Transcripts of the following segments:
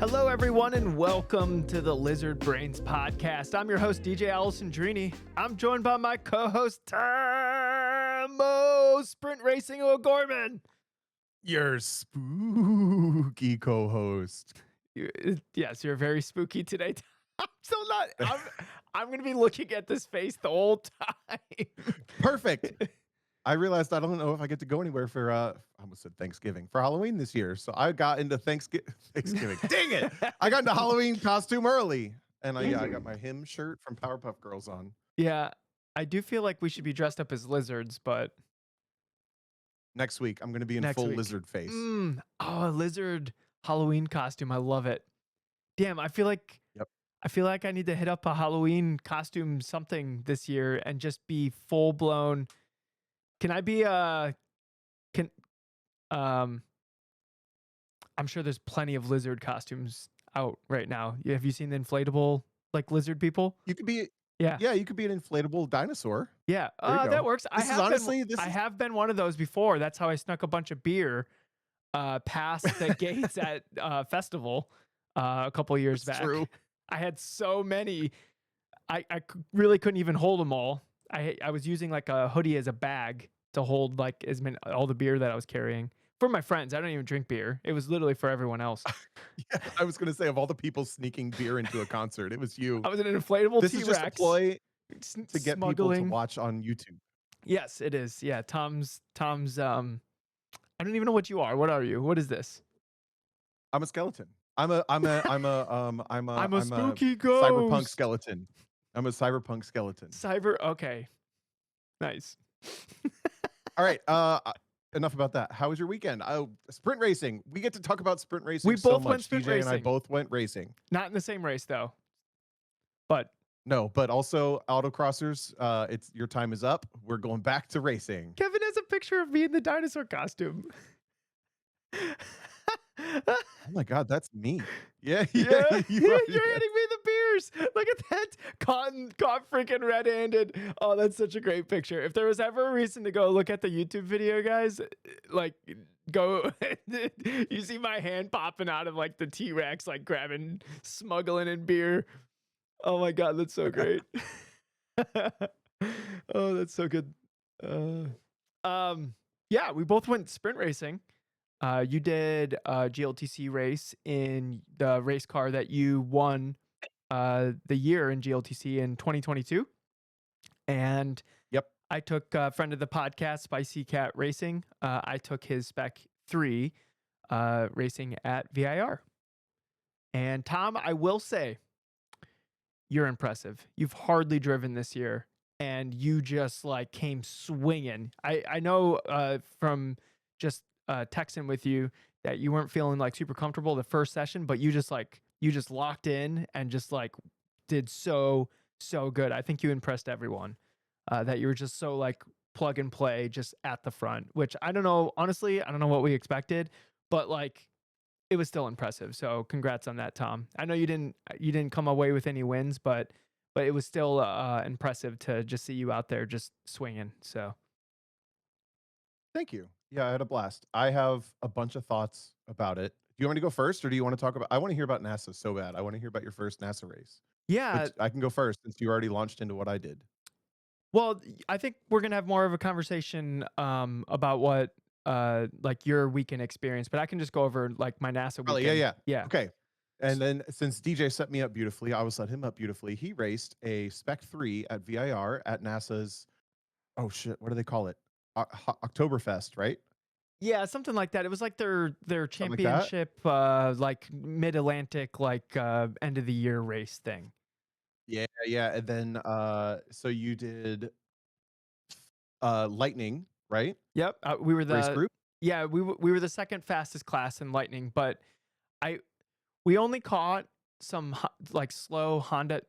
Hello, everyone, and welcome to the Lizard Brains podcast. I'm your host, DJ Alessandrini. I'm joined by my co-host, Tamo Sprint Racing O'Gorman. Your spooky co-host. Yes, you're very spooky today. I'm going to be looking at this face the whole time. Perfect. I realized I don't know if I get to go anywhere for, I almost said Thanksgiving, for Halloween this year. So I got into Thanksgiving. Dang it. I got into Halloween costume early. And I got my hymn shirt from Powerpuff Girls on. Yeah, I do feel like we should be dressed up as lizards, but... Next week, I'm going to be in full lizard face. Oh, a lizard Halloween costume. I love it. Damn, I feel like... Yep. I feel like I need to hit up a Halloween costume something this year and just be full blown. Can I be I'm sure there's plenty of lizard costumes out right now. Have you seen the inflatable like lizard people? You could be Yeah, you could be an inflatable dinosaur. Yeah. That works. I have been one of those before. That's how I snuck a bunch of beer past the gates at festival a couple years back. True. I had so many, I really couldn't even hold them all. I was using like a hoodie as a bag to hold like all the beer that I was carrying for my friends. I don't even drink beer. It was literally for everyone else. Yeah, I was going to say, of all the people sneaking beer into a concert, it was you. I was an inflatable T-Rex. This is just a ploy to get people to watch on YouTube. Yes, it is. Yeah, Tom's. I don't even know what you are. What are you? What is this? I'm a skeleton. I'm a spooky ghost. Cyberpunk skeleton. I'm a cyberpunk skeleton. Okay. Nice. All right. Enough about that. How was your weekend? Oh, sprint racing. We get to talk about sprint racing. We both went sprint DJ racing. And I both went racing. Not in the same race though. But also autocrossers. It's your time is up. We're going back to racing. Kevin has a picture of me in the dinosaur costume. Oh my God, that's me. Yeah. You're handing me the beers. Look at that. Caught freaking red-handed. Oh, that's such a great picture. If there was ever a reason to go look at the YouTube video, guys, like go, you see my hand popping out of like the T-Rex, like smuggling in beer. Oh my God, that's so great. Oh, that's so good. Yeah, we both went sprint racing. You did a GLTC race in the race car that you won the year in GLTC in 2022. And yep, I took a friend of the podcast, Spicy Cat Racing. I took his Spec 3 racing at VIR. And Tom, I will say, you're impressive. You've hardly driven this year, and you just like came swinging. I know from just texting with you that you weren't feeling like super comfortable the first session, but you just locked in and just like did so good. I think you impressed everyone that you were just so like plug and play just at the front, which I don't know. Honestly, I don't know what we expected, but like it was still impressive. So congrats on that, Tom. I know you didn't come away with any wins, but it was still impressive to just see you out there just swinging. So thank you. Yeah, I had a blast. I have a bunch of thoughts about it. Do you want me to go first, or do you want to talk about? I want to hear about NASA so bad. I want to hear about your first NASA race. Yeah, but I can go first since you already launched into what I did. Well, I think we're gonna have more of a conversation about what like your weekend experience, but I can just go over like my NASA weekend. Yeah. Okay. And then since DJ set me up beautifully, I will set him up beautifully. He raced a Spec 3 at VIR at NASA's. Oh shit! What do they call it? Oktoberfest, right? Yeah, something like that. It was like their championship, like Mid-Atlantic, like end of the year race thing. Yeah. And then so you did Lightning, right? Yep, we were the race group. Yeah, we were the second fastest class in Lightning, but we only caught some like slow Honda.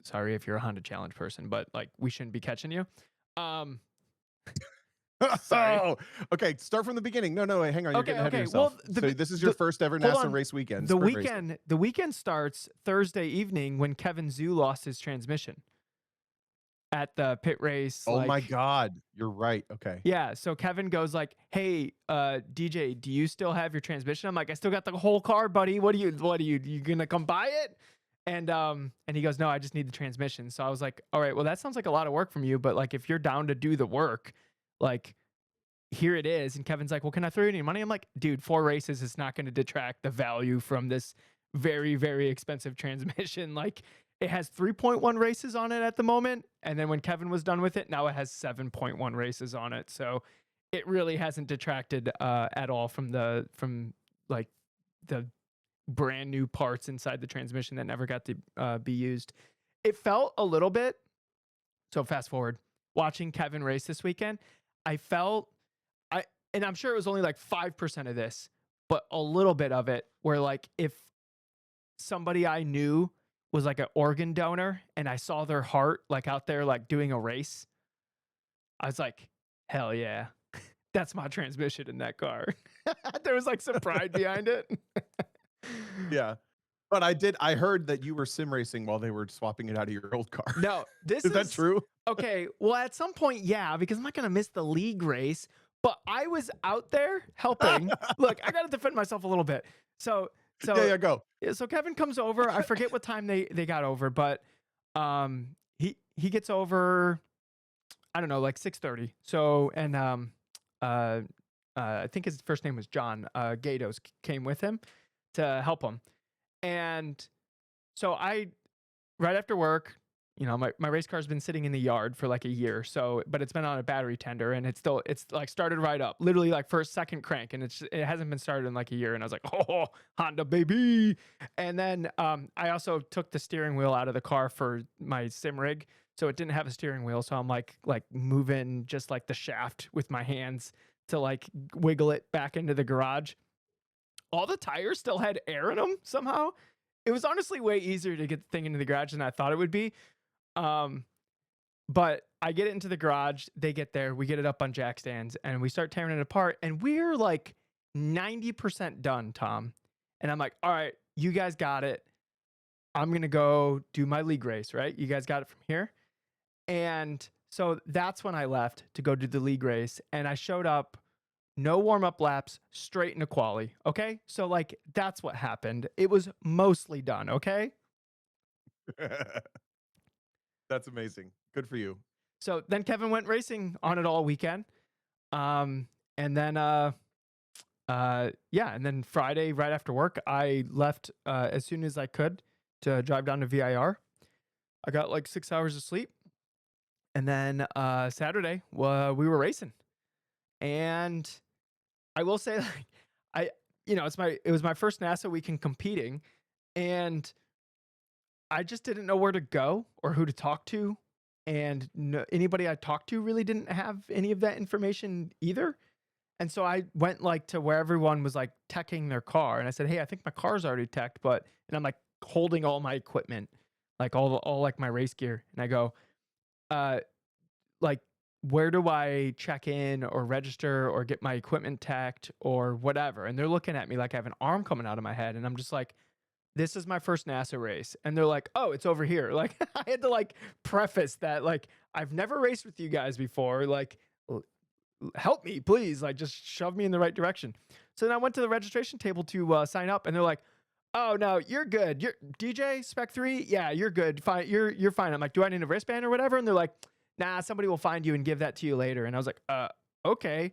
Sorry if you're a Honda Challenge person, but like we shouldn't be catching you. Sorry. Oh, okay. Start from the beginning. No, hang on. You're getting ahead of yourself. Well, so this is your first ever NASA race weekend. The weekend starts Thursday evening when Kevin Zhu lost his transmission. at the pit race. Oh my Like, God. You're right. Okay. yeah. So Kevin goes like, "Hey, DJ, do you still have your transmission?" I'm like, "I still got the whole car, buddy. You gonna come buy it?" And he goes, "No, I just need the transmission." So I was like, "All right, well, that sounds like a lot of work from you, but like, if you're down to do the work, like, here it is." And Kevin's like, "Well, can I throw you any money?" I'm like, "Dude, 4 races is not going to detract the value from this very, very expensive transmission." Like, it has 3.1 races on it at the moment. And then when Kevin was done with it, now it has 7.1 races on it. So it really hasn't detracted at all from like the brand new parts inside the transmission that never got to be used. It felt a little bit. So fast forward, watching Kevin race this weekend, I felt I and I'm sure it was only like 5% of this, but a little bit of it where like if somebody I knew was like an organ donor and I saw their heart like out there like doing a race, I was like, hell yeah. That's my transmission in that car. There was like some pride behind it. Yeah. But I heard that you were sim racing while they were swapping it out of your old car. No, this Is that true? okay. Well, at some point, yeah, because I'm not gonna miss the league race. But I was out there helping. Look, I gotta defend myself a little bit. So, Yeah, so, yeah, go. yeah, so Kevin comes over. I forget what time they got over, but he gets over. I don't know, like 6:30. So and uh I think his first name was John. Gatos came with him to help him, and so I right after work, you know, my race car's been sitting in the yard for like a year. So, but it's been on a battery tender and it's like started right up, literally like first, second crank. And it hasn't been started in like a year. And I was like, oh, Honda baby. And then I also took the steering wheel out of the car for my sim rig. So it didn't have a steering wheel. So I'm like moving just like the shaft with my hands to like wiggle it back into the garage. All the tires still had air in them somehow. It was honestly way easier to get the thing into the garage than I thought it would be. Um, but I get it into the garage, they get there, we get it up on jack stands, and we start tearing it apart. And we're like 90% done, Tom. And I'm like, all right, you guys got it. I'm going to go do my league race, right? You guys got it from here. And so that's when I left to go do the league race. And I showed up, no warm up laps, straight into quali. Okay. So, like, that's what happened. It was mostly done. Okay. That's amazing. Good for you. So then Kevin went racing on it all weekend. And then, yeah. And then Friday, right after work, I left as soon as I could to drive down to VIR. I got like 6 hours of sleep. And then Saturday, we were racing. And I will say, like, I, it was my first NASA weekend competing. And I just didn't know where to go or who to talk to. And no, anybody I talked to really didn't have any of that information either. And so I went like to where everyone was like teching their car. And I said, hey, I think my car's already teched, and I'm like holding all my equipment, like all like my race gear. And I go, uh, like, where do I check in or register or get my equipment teched or whatever? And they're looking at me like I have an arm coming out of my head. And I'm just like, this is my first NASA race. And they're like, oh, it's over here. Like, I had to like preface that, like, I've never raced with you guys before. Like, help me, please. Like, just shove me in the right direction. So then I went to the registration table to sign up, and they're like, oh, no, you're good. You're DJ Spec 3. Yeah, you're good. Fine. You're fine. I'm like, do I need a wristband or whatever? And they're like, nah, somebody will find you and give that to you later. And I was like, okay.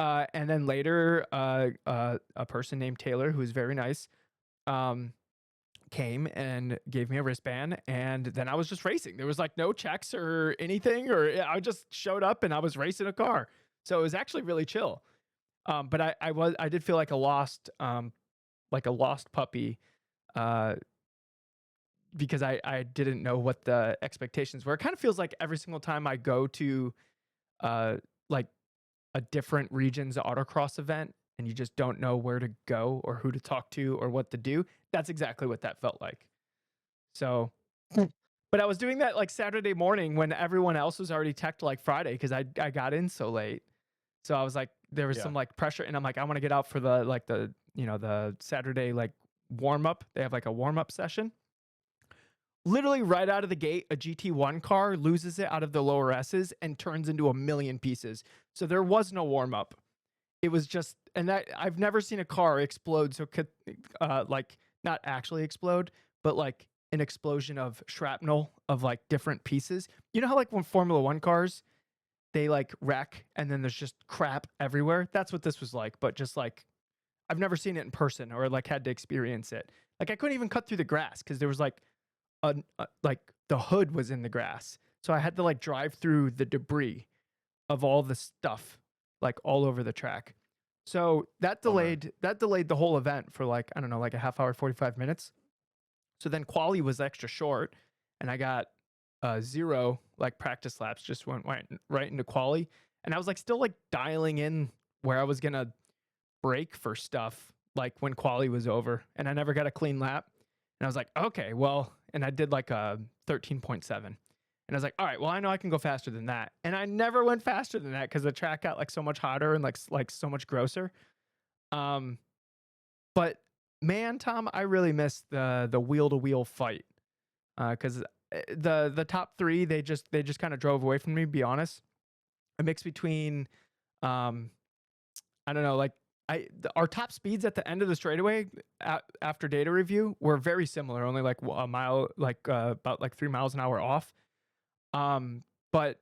And then later, a person named Taylor, who was very nice, came and gave me a wristband, and then I was just racing. There was like no checks or anything, or I just showed up and I was racing a car. So it was actually really chill. But I did feel like a lost puppy, uh, because I didn't know what the expectations were. It kind of feels like every single time I go to like a different region's autocross event and you just don't know where to go or who to talk to or what to do. That's exactly what that felt like. So, but I was doing that like Saturday morning when everyone else was already teched like Friday because I got in so late. So I was like, there was Yeah. some like pressure, and I'm like, I want to get out for the Saturday like warm up. They have like a warm up session. literally right out of the gate, a GT1 car loses it out of the lower S's and turns into a million pieces. So there was no warm up. It was just, and that I've never seen a car explode. So like not actually explode, but like an explosion of shrapnel of like different pieces. You know how like when Formula One cars, they like wreck and then there's just crap everywhere. That's what this was like, but just like I've never seen it in person or like had to experience it. Like I couldn't even cut through the grass because there was like like the hood was in the grass. So I had to like drive through the debris of all the stuff like all over the track. So that delayed the whole event for like, I don't know, like a half hour, 45 minutes. So then quali was extra short and I got 0 like practice laps, just went right into quali. And I was like still like dialing in where I was going to brake for stuff like when quali was over, and I never got a clean lap. And I was like, okay, well, and I did like a 13.7. And I was like, all right, well, I know I can go faster than that. And I never went faster than that because the track got like so much hotter and like so much grosser. But man, Tom, I really missed the wheel to wheel fight because the top 3 they just kind of drove away from me. To be honest, a mix between I don't know, like our top speeds at the end of the straightaway after data review were very similar, only like a mile, like about like 3 miles an hour off. But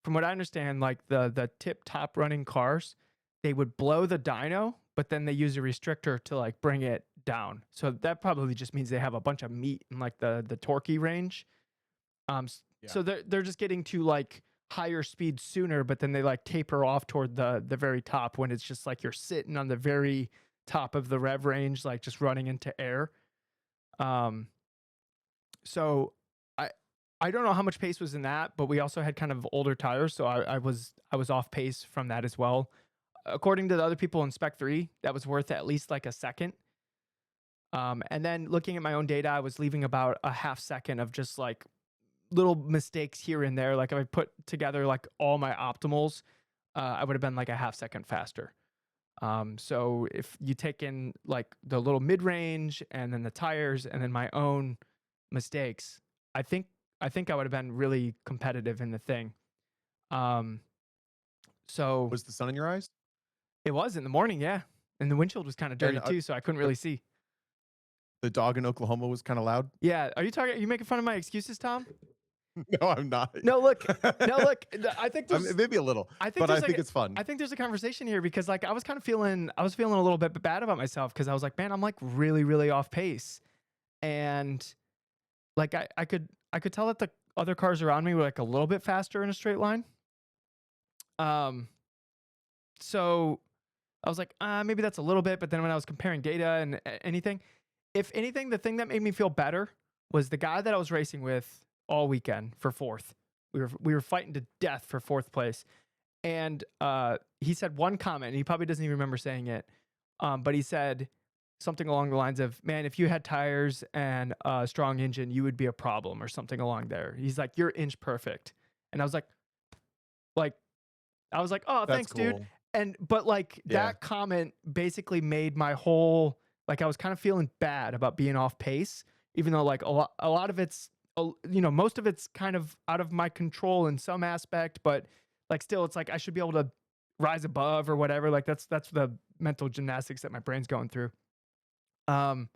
from what I understand, like the tip top running cars, they would blow the dyno, but then they use a restrictor to like bring it down. So that probably just means they have a bunch of meat in like the torquey range. So they're just getting to like higher speed sooner, but then they like taper off toward the very top when it's just like you're sitting on the very top of the rev range, like just running into air. So I don't know how much pace was in that, but we also had kind of older tires, so I was off pace from that as well. According to the other people in Spec 3, that was worth at least like a second. And then looking at my own data, I was leaving about a half second of just like little mistakes here and there. Like if I put together like all my optimals, I would have been like a half second faster. So if you take in like the little mid range and then the tires and then my own mistakes, I think I would have been really competitive in the thing. So Was the sun in your eyes? it was in the morning, yeah. And the windshield was kind of dirty And too, so I couldn't really see. the dog in Oklahoma was kind of loud. Yeah, are you making fun of my excuses, Tom? No, I'm not. No, look. I think there's maybe a little, but I think it's fun. I think there's a conversation here because like I was feeling a little bit bad about myself because I was like, man, I'm like really, really off pace. And like I could tell that the other cars around me were like a little bit faster in a straight line. So I was like, maybe that's a little bit, but then when I was comparing data and if anything, the thing that made me feel better was the guy that I was racing with all weekend for 4th. We were fighting to death for 4th place. And he said one comment, and he probably doesn't even remember saying it. But he said something along the lines of, man, if you had tires and a strong engine, you would be a problem, or something along there. He's like, you're inch perfect. And I was like, oh, That's thanks, cool. dude. But like that comment basically made my whole, like I was kind of feeling bad about being off pace, even though like a lot of it's, most of it's kind of out of my control in some aspect, but like still it's like I should be able to rise above or whatever. Like that's the mental gymnastics that my brain's going through. And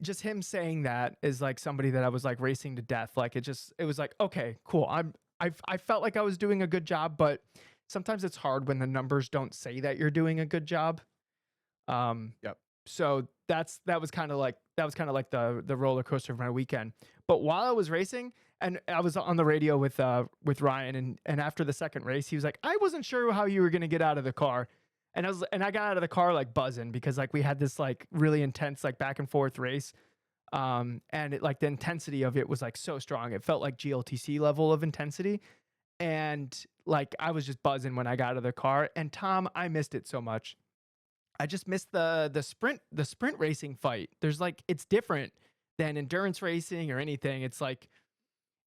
just him saying that is like somebody that I was like racing to death. Like it was like, okay, cool. I felt like I was doing a good job, but sometimes it's hard when the numbers don't say that you're doing a good job. Yep. So that was kind of like the roller coaster of my weekend. But while I was racing, and I was on the radio with Ryan, and after the second race, he was like, I wasn't sure how you were gonna get out of the car. And I got out of the car like buzzing because like we had this like really intense like back and forth race. And it like the intensity of it was like so strong. It felt like GLTC level of intensity. And like I was just buzzing when I got out of the car. And Tom, I missed it so much. I just missed the sprint racing fight. There's like it's different than endurance racing or anything. It's like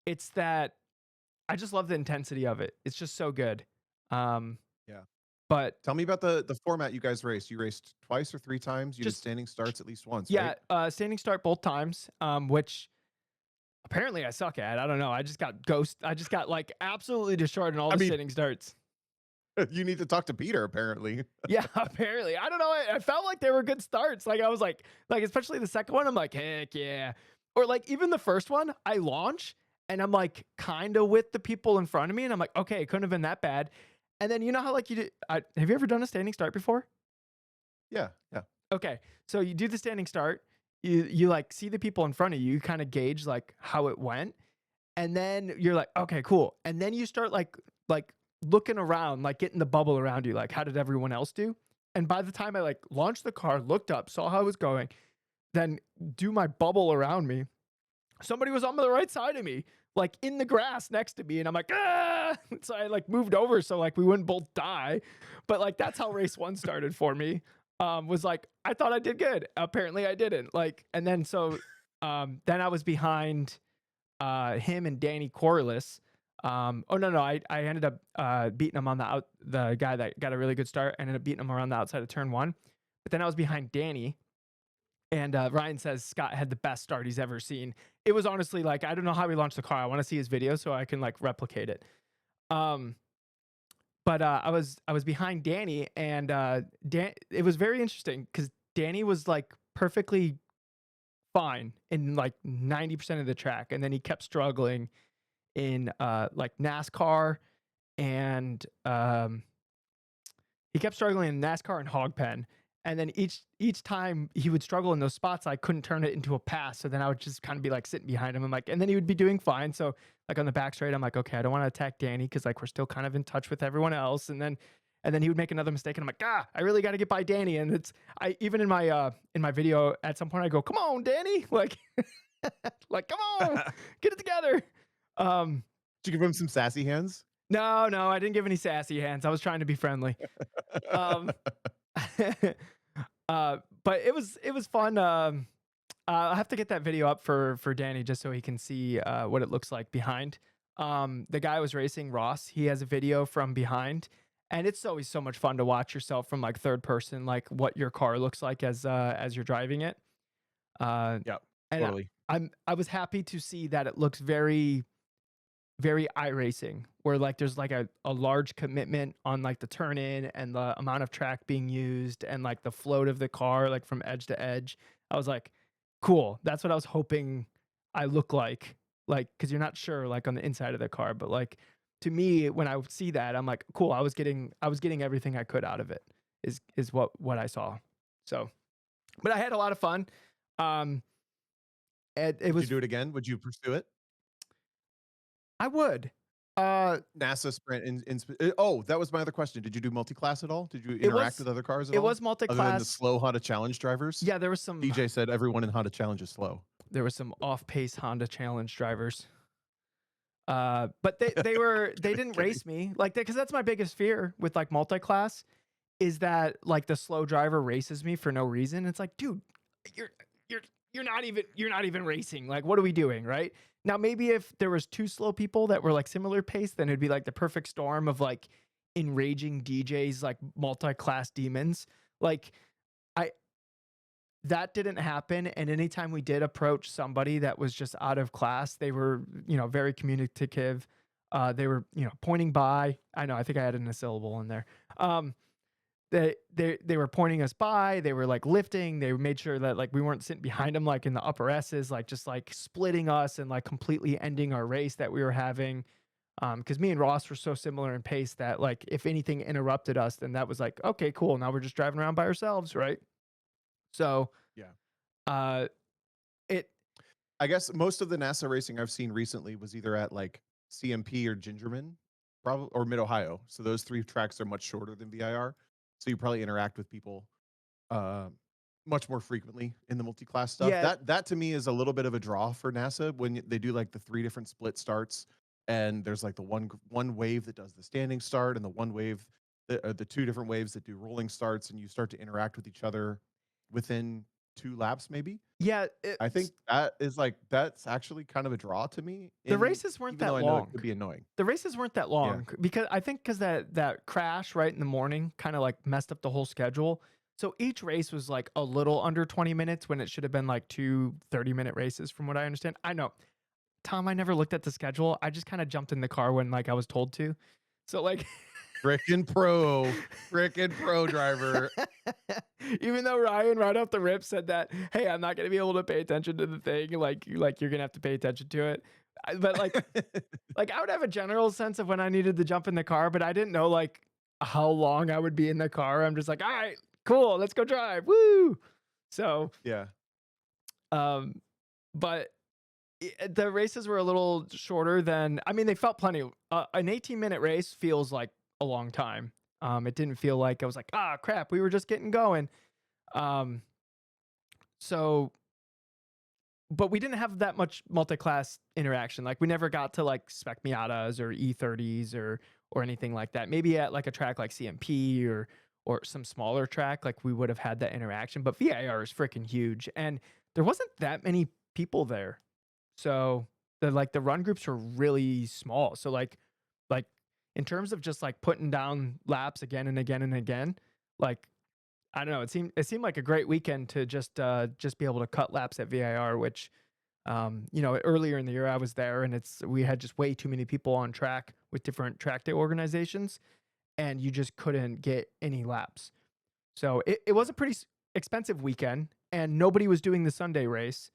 it's that I just love the intensity of it. It's just so good. Yeah. But Tell me about the format you guys raced. You raced twice or three times. You did just standing starts at least once, right? yeah, standing start both times, which apparently I suck at. I don't know. I just got like absolutely destroyed in all I the mean, standing starts. you need to talk to Peter, apparently. Yeah, apparently. I don't know. I felt like they were good starts. Like I was like especially the second one, I'm like, heck yeah. Or like even the first one, I launch and I'm like kind of with the people in front of me, and I'm like, okay, it couldn't have been that bad. And then you know how like have you ever done a standing start before? Yeah, yeah. Okay, so you do the standing start. You like see the people in front of you. You kind of gauge like how it went, and then you're like, okay, cool. And then you start like looking around, like getting the bubble around you, like how did everyone else do? And by the time I like launched the car, looked up, saw how it was going, then do my bubble around me, somebody was on the right side of me, like in the grass next to me, and I'm like, ah! So I like moved over so like we wouldn't both die. But like that's how race one started for me. Was like I thought I did good. Apparently I didn't. Like, and then so then I was behind him and Danny Corliss. Oh no, I ended up beating him on the guy that got a really good start. Ended up beating him around the outside of turn one. But then I was behind Danny, and Ryan says Scott had the best start he's ever seen. It was honestly like I don't know how he launched the car. I want to see his video so I can like replicate it. Um, but I was behind Danny, and it was very interesting because Danny was like perfectly fine in like 90% of the track, and then he kept struggling in like NASCAR, and he kept struggling in NASCAR and hog pen. And then each time he would struggle in those spots, I couldn't turn it into a pass. So then I would just kind of be like sitting behind him. I'm like, and then he would be doing fine. So like on the back straight, I'm like, okay, I don't want to attack Danny because like we're still kind of in touch with everyone else. And then he would make another mistake, and I'm like, I really got to get by Danny. And it's I even in my video at some point I go, come on, Danny, like like come on, get it together. Um, Did you give him some sassy hands? no, I didn't give any sassy hands. I was trying to be friendly. Um, but it was fun. I'll have to get that video up for Danny just so he can see what it looks like behind. The guy I was racing, Ross, he has a video from behind, and it's always so much fun to watch yourself from like third person, like what your car looks like as you're driving it. Uh, Yep, and totally. I was happy to see that it looks very very iRacing, where like there's like a large commitment on like the turn in and the amount of track being used and like the float of the car like from edge to edge. I was like, cool. That's what I was hoping I look like because you're not sure like on the inside of the car, but like to me when I see that I'm like, cool. I was getting everything I could out of it. Is what I saw. So, but I had a lot of fun. Um, it Would you was do it again? Would you pursue it? I would. Uh, NASA sprint oh, that was my other question. Did you do multi-class at all? Did you it interact was with other cars at it all? was Other than the multi-class. slow Honda Challenge drivers? Yeah, DJ said everyone in Honda Challenge is slow. there was some off-pace Honda Challenge drivers. But they Kidding, didn't kidding. race me like that because that's my biggest fear with like multi-class is that like the slow driver races me for no reason. It's like, dude, you're you're you're not even racing. Like, what are we doing, right? Now, maybe if there was two slow people that were like similar pace, then it'd be like the perfect storm of like enraging DJs, like multi-class demons. Like, I that didn't happen, and anytime we did approach somebody that was just out of class, they were, very communicative. They were, pointing by. I know, I think I added a syllable in there. Um, they were pointing us by. They were like lifting. They made sure that like we weren't sitting behind them like in the upper S's, like just like splitting us and like completely ending our race that we were having. Because me and Ross were so similar in pace that like if anything interrupted us, then that was like, okay, cool. Now we're just driving around by ourselves, right? So Yeah. uh it I guess most of the NASA racing I've seen recently was either at like CMP or Gingerman, probably, or Mid Ohio. So those three tracks are much shorter than VIR. So you probably interact with people uh, much more frequently in the multi-class stuff. yeah, That to me is a little bit of a draw for NASA when they do like the three different split starts, and there's like the one wave that does the standing start, and the one wave the two different waves that do rolling starts, and you start to interact with each other within 2 laps maybe. Yeah, I think that is like that's actually kind of a draw to me the in races weren't even though that I know it long. could be annoying. The races weren't that Yeah. long because I think because that crash right in the morning kind of like messed up the whole schedule. So each race was like a little under 20 minutes when it should have been like two 30-minute races, from what I understand. I know, Tom, I never looked at the schedule. I just kind of jumped in the car when like I was told to. So like Frickin' pro driver. even though Ryan right off the rip said that, hey, I'm not gonna be able to pay attention to the thing, like you're gonna have to pay attention to it. But like I would have a general sense of when I needed to jump in the car, but I didn't know like how long I would be in the car. I'm just like, all right, cool, let's go drive. Woo. So Yeah. um but the races were a little shorter than, I mean, they felt plenty. An 18-minute race feels like a long time. It didn't feel like I was like, ah, crap, we were just getting going. Um, so, but we didn't have that much multi-class interaction. Like we never got to like spec Miatas or E30s or anything like that. Maybe at like a track like CMP or some smaller track, like we would have had that interaction. But VIR is freaking huge, and there wasn't that many people there. So the run groups are really small. So like in terms of just like putting down laps again and again and again, like I don't know, it seemed like a great weekend to just be able to cut laps at VIR, which earlier in the year I was there and we had just way too many people on track with different track day organizations, and you just couldn't get any laps. So it was a pretty expensive weekend, and nobody was doing the Sunday race.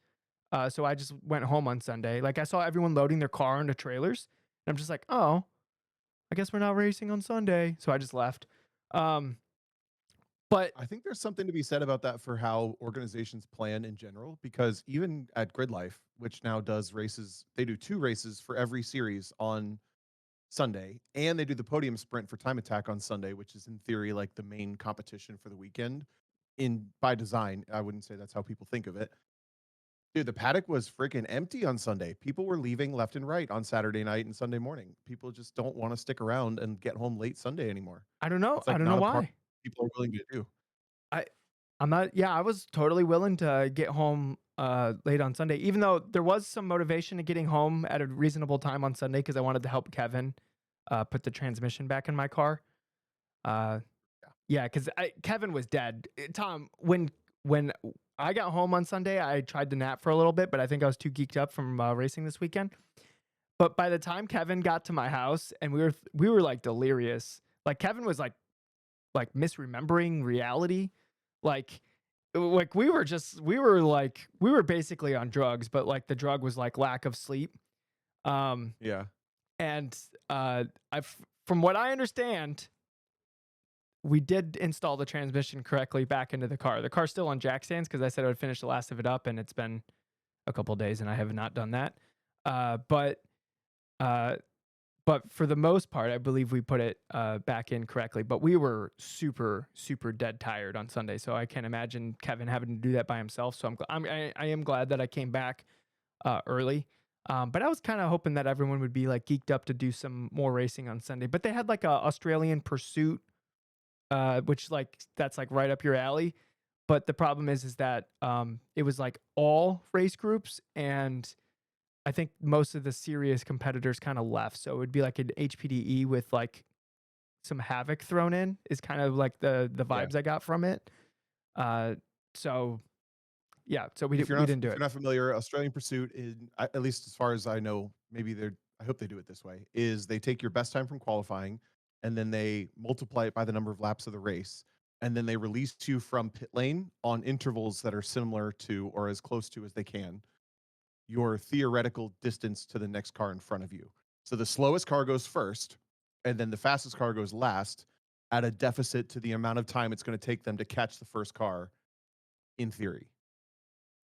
So I just went home on Sunday. Like I saw everyone loading their car into trailers, and I'm just like, oh, I guess we're not racing on Sunday. So I just left. Um, but I think there's something to be said about that for how organizations plan in general, because even at Grid Life, which now does races, they do 2 races for every series on Sunday, and they do the podium sprint for Time Attack on Sunday, which is in theory like the main competition for the weekend. In by design, I wouldn't say that's how people think of it. Dude, the paddock was freaking empty on Sunday. People were leaving left and right on Saturday night and Sunday morning. People just don't want to stick around and get home late Sunday anymore. I don't know. It's I like don't know not a part why. people are willing to do. I I'm not. Yeah, I was totally willing to get home late on Sunday, even though there was some motivation to getting home at a reasonable time on Sunday because I wanted to help Kevin put the transmission back in my car. Uh, Yeah, because Kevin was dead. Tom, when I got home on Sunday, I tried to nap for a little bit, but I think I was too geeked up from racing this weekend. But by the time Kevin got to my house, and we were like delirious. Like Kevin was like misremembering reality. Like like we were basically on drugs, but like the drug was like lack of sleep. Um, Yeah. and I from what I understand, we did install the transmission correctly back into the car. The car's still on jack stands because I said I would finish the last of it up, and it's been a couple days, and I have not done that. Uh, but uh, but for the most part, I believe we put it back in correctly. But we were super super dead tired on Sunday, so I can't imagine Kevin having to do that by himself. So I am glad that I came back early. But I was kind of hoping that everyone would be like geeked up to do some more racing on Sunday. But they had like a Australian Pursuit, which like that's like right up your alley. But the problem is that it was like all race groups, and I think most of the serious competitors kind of left. So it would be like an HPDE with like some havoc thrown in. Is kind of like the Yeah. vibes I got from it. Uh, so yeah, so we If did, you're we not didn't do if you're it. not familiar, Australian Pursuit at least as far as I know, maybe they're I hope they do it this way, is they take your best time from qualifying and then they multiply it by the number of laps of the race. And then they release you from pit lane on intervals that are similar to or as close to as they can your theoretical distance to the next car in front of you. So the slowest car goes first, and then the fastest car goes last at a deficit to the amount of time it's going to take them to catch the first car in theory,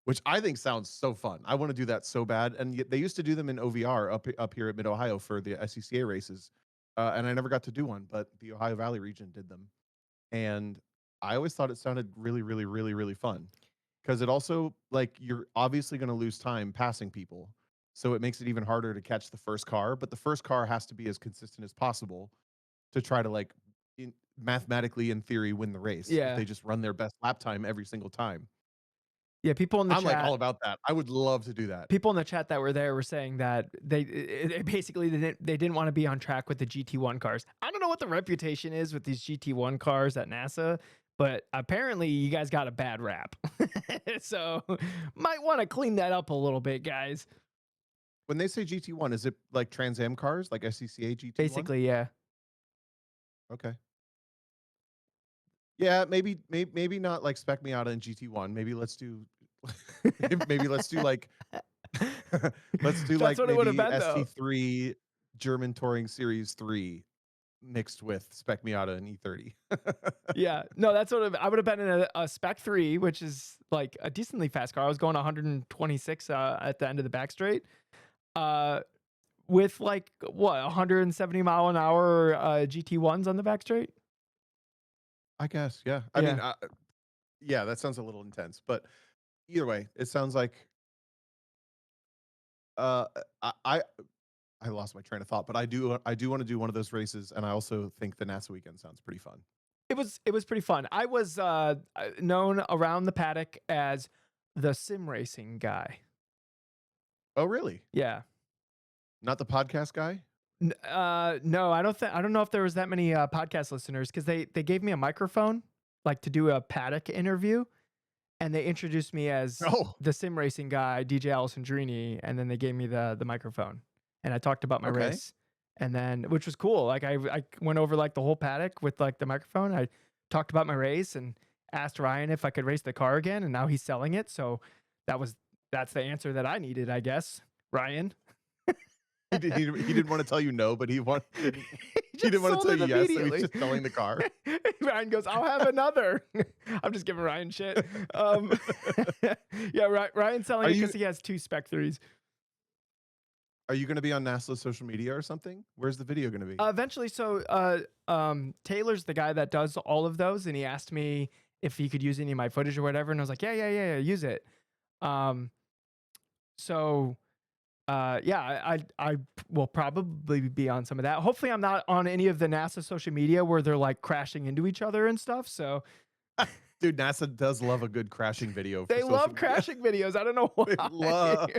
which I think sounds so fun. I want to do that so bad. And yet they used to do them in OVR up here at Mid Ohio for the SCCA races, and I never got to do one, but the Ohio Valley region did them, and I always thought it sounded really, really, really, really fun because it also like you're obviously going to lose time passing people, so it makes it even harder to catch the first car. But the first car has to be as consistent as possible to try to like mathematically in theory win the race if Yeah, they just run their best lap time every single time. Yeah, people in the I'm like all chat about that. I would love to do that. people in the chat that were there were saying that basically they didn't want to be on track with the GT1 cars. I don't know what the reputation is with these GT1 cars at NASA, but apparently you guys got a bad rap. So might want to clean that up a little bit, guys. When they say GT1, is it like Trans Am cars, like SCCA GT1? Basically, yeah. Okay. Yeah, maybe not like Spec Miata and GT1. Maybe let's do maybe let's do like let's do That's like what it would have maybe been though. ST3 German Touring Series 3 mixed with Spec Miata and E30. Yeah, no, that's what I would have been in a Spec 3, which is like a decently fast car. I was going 126 at the end of the back straight. Uh, with like what 170 mile an hour GT1s on the back straight. I guess, yeah. I Yeah, mean, yeah, that sounds a little intense, but either way, it sounds like uh I I I lost my train of thought, but I do want to do one of those races, and I also think the NASA weekend sounds pretty fun. it was pretty fun. I was known around the paddock as the sim racing guy. Oh, really? Yeah. Not the podcast guy? No, I don't know if there was that many podcast listeners because they gave me a microphone like to do a paddock interview, and they introduced me as Oh, the sim racing guy, DJ Alessandrini, and then they gave me the microphone, and I talked about my okay. race, and then which was cool. Like I went over like the whole paddock with like the microphone. I talked about my race and asked Ryan if I could race the car again, and now he's selling it. So that was that's the answer that I needed, I guess. Ryan. He didn't wanna tell you no, but He he didn't just wanna sold tell it you yes, so he's immediately. just selling the car. Ryan goes, "I'll have another." I'm just giving Ryan shit. Yeah, Ryan's selling Are it you because he has two Spec 3s. are you gonna be on NASA's social media or something? Where's the video gonna be? Eventually, so Taylor's the guy that does all of those, and he asked me if he could use any of my footage or whatever, and I was like, yeah, use it. Um, so yeah, I will probably be on some of that. Hopefully, I'm not on any of the NASA social media where they're like crashing into each other and stuff. So Dude, NASA does love a good crashing video for they social love media. crashing videos. I don't know They why. love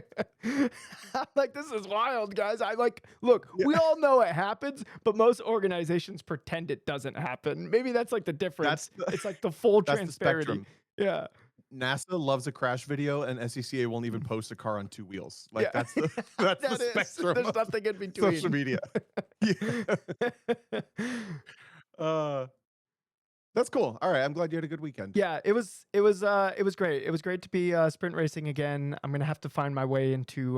I'm like, this is wild, guys. I like, look, Yeah, we all know it happens, but most organizations pretend it doesn't happen. Maybe that's like the that's difference. the It's like the full that's the transparency. spectrum. Yeah. NASA loves a crash video, and SCCA won't even post a car on 2 wheels. Like, Yeah. that's the that's the That is. spectrum There's of nothing in social between. media. Yeah. Uh, that's cool. Alright, I'm glad you had a good weekend. Yeah, it was great. It was great to be sprint racing again. I'm gonna have to find my way into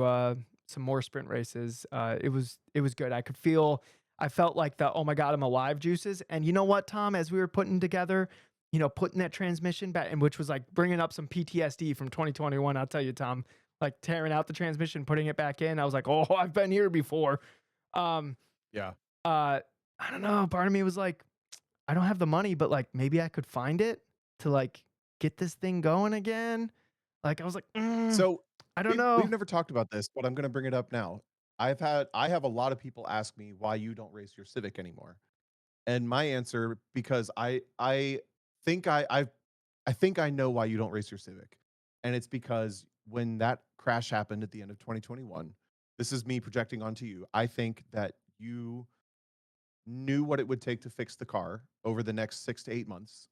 some more sprint races. It was good. I felt like the oh my god I'm alive juices. And you know what, Tom? As we were putting together, you know, putting that transmission back, and which was like bringing up some PTSD from 2021. I'll tell you, Tom, like tearing out the transmission, putting it back in. I was like, oh, I've been here before. Um, Yeah. I don't know. Part of me was like, I don't have the money, but like maybe I could find it to like get this thing going again. Like I was like, So, I don't we've know. never talked about this, but I'm gonna bring it up now. I have a lot of people ask me why you don't race your Civic anymore. And my answer, because think I think I know why you don't race your Civic. And it's because when that crash happened at the end of 2021, this is me projecting onto you. I think that you knew what it would take to fix the car over the next 6 to 8 months.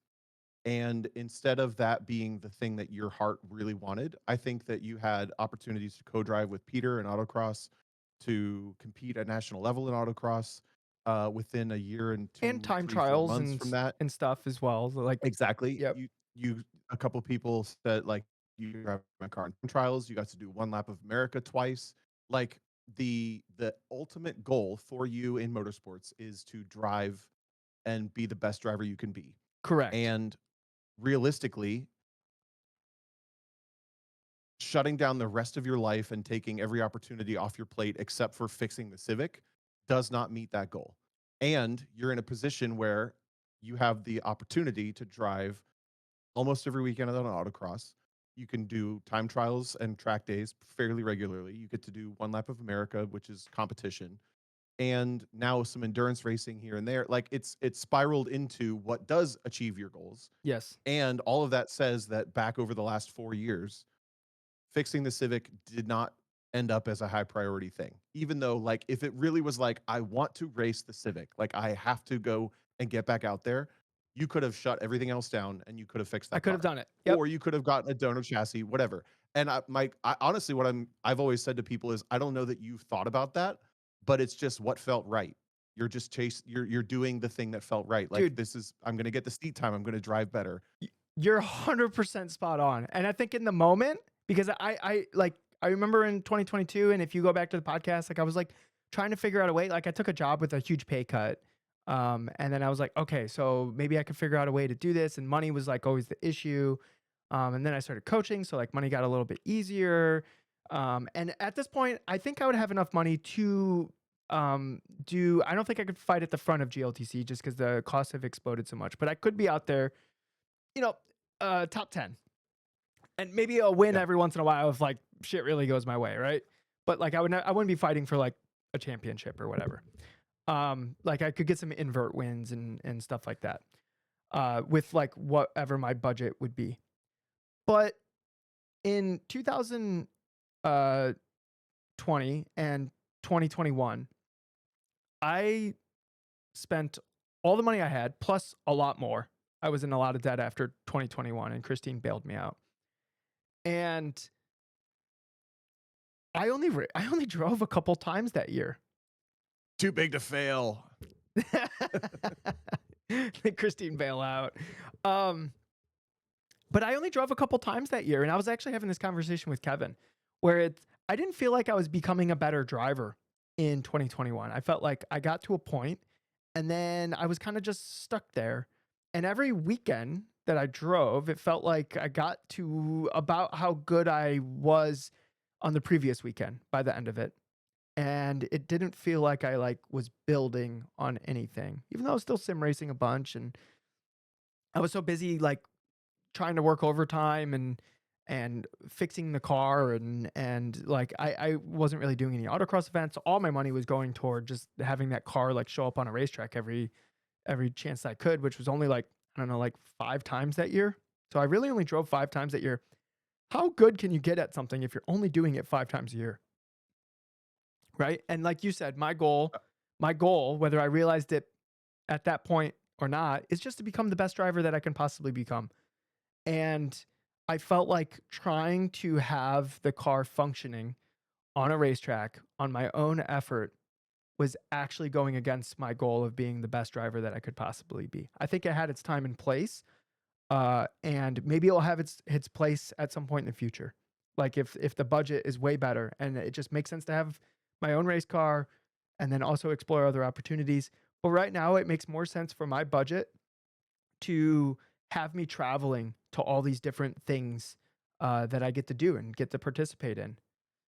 And instead of that being the thing that your heart really wanted, I think that you had opportunities to co-drive with Peter in autocross, to compete at national level in autocross, within a year and And 2, time 3, 4 trials months from that. and stuff as well. Like, Exactly. yep, You a couple people said like you drive my car in trials. You got to do one lap of America twice. Like the ultimate goal for you in motorsports is to drive and be the best driver you can be. correct. And realistically, shutting down the rest of your life and taking every opportunity off your plate except for fixing the Civic does not meet that goal. And you're in a position where you have the opportunity to drive almost every weekend on autocross. You can do time trials and track days fairly regularly. You get to do one lap of America, which is competition. and now some endurance racing here and there. Like it's spiraled into what does achieve your goals. Yes. And all of that says that back over the last 4 years, fixing the Civic did not end up as a high priority thing. Even though, like, if it really was like, I want to race the Civic, like, I have to go and get back out there, you could have shut everything else down and you could have fixed I that could have car. done it. Yep. Or you could have gotten a donor chassis, whatever. And I honestly, I've always said to people is, I don't know that you've thought about that, but it's just what felt right. You're just you're doing the thing that felt right. Like, Dude, this is, I'm going to get the seat time. I'm going to drive better. you're 100% spot on. And I think in the moment, because I remember in 2022, and if you go back to the podcast, like I was like trying to figure out a way. Like I took a job with a huge pay cut, and then I was like, okay, so maybe I could figure out a way to do this. And money was like always the issue. And then I started coaching, so like money got a little bit easier. And at this point, I think I would have enough money to do. I don't think I could fight at the front of GLTC just because the costs have exploded so much. But I could be out there, you know, top 10, and maybe I'll win Yeah. every once in a while if like shit really goes my way, right? But like I wouldn't be fighting for like a championship or whatever. Like I could get some invert wins and stuff like that. With like whatever my budget would be. But in 2020 and 2021, I spent all the money I had plus a lot more. I was in a lot of debt after 2021 and Christine bailed me out. And I only drove a couple times that year. Too big to fail. The Christine bailout. But I only drove a couple times that year, and I was actually having this conversation with Kevin, where I didn't feel like I was becoming a better driver in 2021. I felt like I got to a point, and then I was kind of just stuck there. And every weekend that I drove, it felt like I got to about how good I was on the previous weekend by the end of it. And it didn't feel like I like was building on anything, even though I was still sim racing a bunch, and I was so busy like trying to work overtime and fixing the car and like I wasn't really doing any autocross events. All my money was going toward just having that car like show up on a racetrack every chance I could, which was only like, I don't know, like 5 times that year. So I really only drove 5 times that year. How good can you get at something if you're only doing it 5 times a year? Right? And like you said, my goal, whether I realized it at that point or not, is just to become the best driver that I can possibly become. And I felt like trying to have the car functioning on a racetrack on my own effort was actually going against my goal of being the best driver that I could possibly be. I think it had its time and place, and maybe it'll have its place at some point in the future. Like if the budget is way better and it just makes sense to have my own race car and then also explore other opportunities. But right now, it makes more sense for my budget to have me traveling to all these different things that I get to do and get to participate in.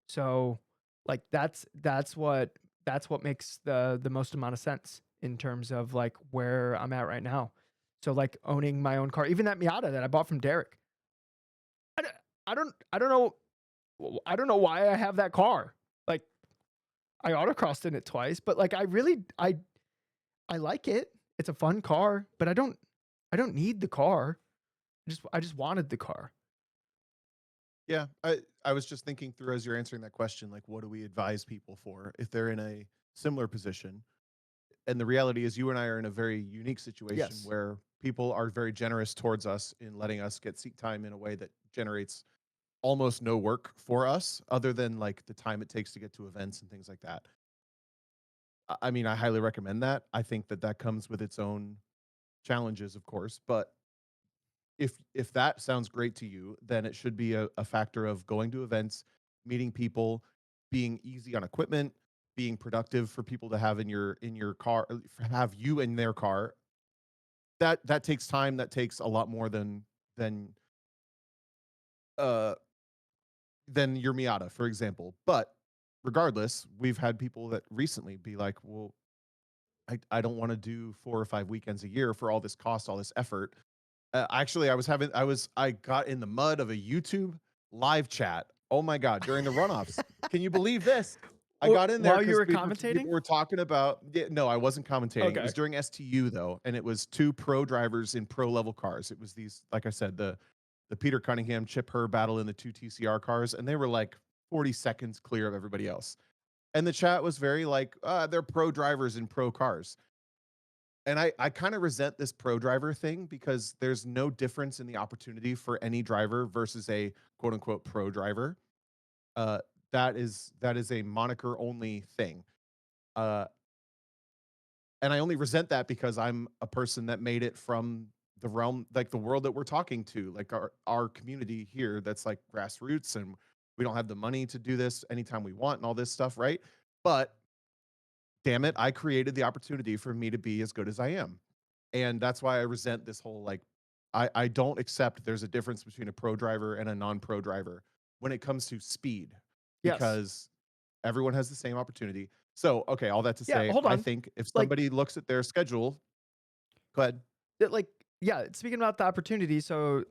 So like that's what makes the most amount of sense in terms of like where I'm at right now. So like owning my own car, even that Miata that I bought from Derek. I don't I don't know why I have that car. Like I autocrossed in it twice, but like I like it. It's a fun car, but I don't need the car. I just wanted the car. Yeah, I was just thinking through as you're answering that question, like, what do we advise people for if they're in a similar position? And the reality is, you and I are in a very unique situation Yes. where people are very generous towards us in letting us get seat time in a way that generates almost no work for us, other than like the time it takes to get to events and things like that. I mean, I highly recommend that. I think that that comes with its own challenges, of course, but if that sounds great to you, then it should be a factor of going to events, meeting people, being easy on equipment, being productive for people to have in your car, have you in their car. That takes time. That takes a lot more than uh than your Miata, for example. But regardless, we've had people that recently be like, well, I don't want to do 4 or 5 weekends a year for all this cost, all this effort. Actually, I got in the mud of a YouTube live chat. Oh my god, during the runoffs. Can you believe this? I got in there while you because were people commentating. were talking about. No, I wasn't commentating. It Okay. was during STU though, and it was two pro drivers in pro level cars. It was these, like I said, the Peter Cunningham Chip Herr battle in the two TCR cars, and they were like 40 seconds clear of everybody else. And the chat was very like, they're pro drivers in pro cars. And I kind of resent this pro driver thing because there's no difference in the opportunity for any driver versus a quote unquote pro driver. Uh, that is a moniker only thing. Uh, and I only resent that because I'm a person that made it from the realm, like the world that we're talking to, like our community here that's like grassroots, and we don't have the money to do this anytime we want and all this stuff, right? But damn it, I created the opportunity for me to be as good as I am. And that's why I resent this whole like I don't accept there's a difference between a pro driver and a non-pro driver when it comes to speed, Yes. because everyone has the same opportunity. So, okay, all that to Yeah. say, Hold I on. think if Like, somebody looks at their schedule, go ahead. like, yeah. Speaking about the opportunity, so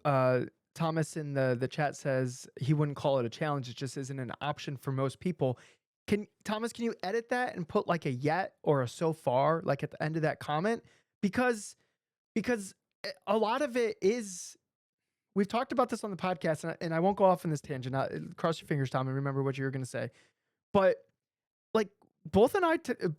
Thomas in the chat says he wouldn't call it a challenge. It just isn't an option for most people. Can you edit that and put like a yet or a so far like at the end of that comment? Because a lot of it is, we've talked about this on the podcast, and I won't go off on this tangent. Cross your fingers, Tom, and remember what you were going to say. But like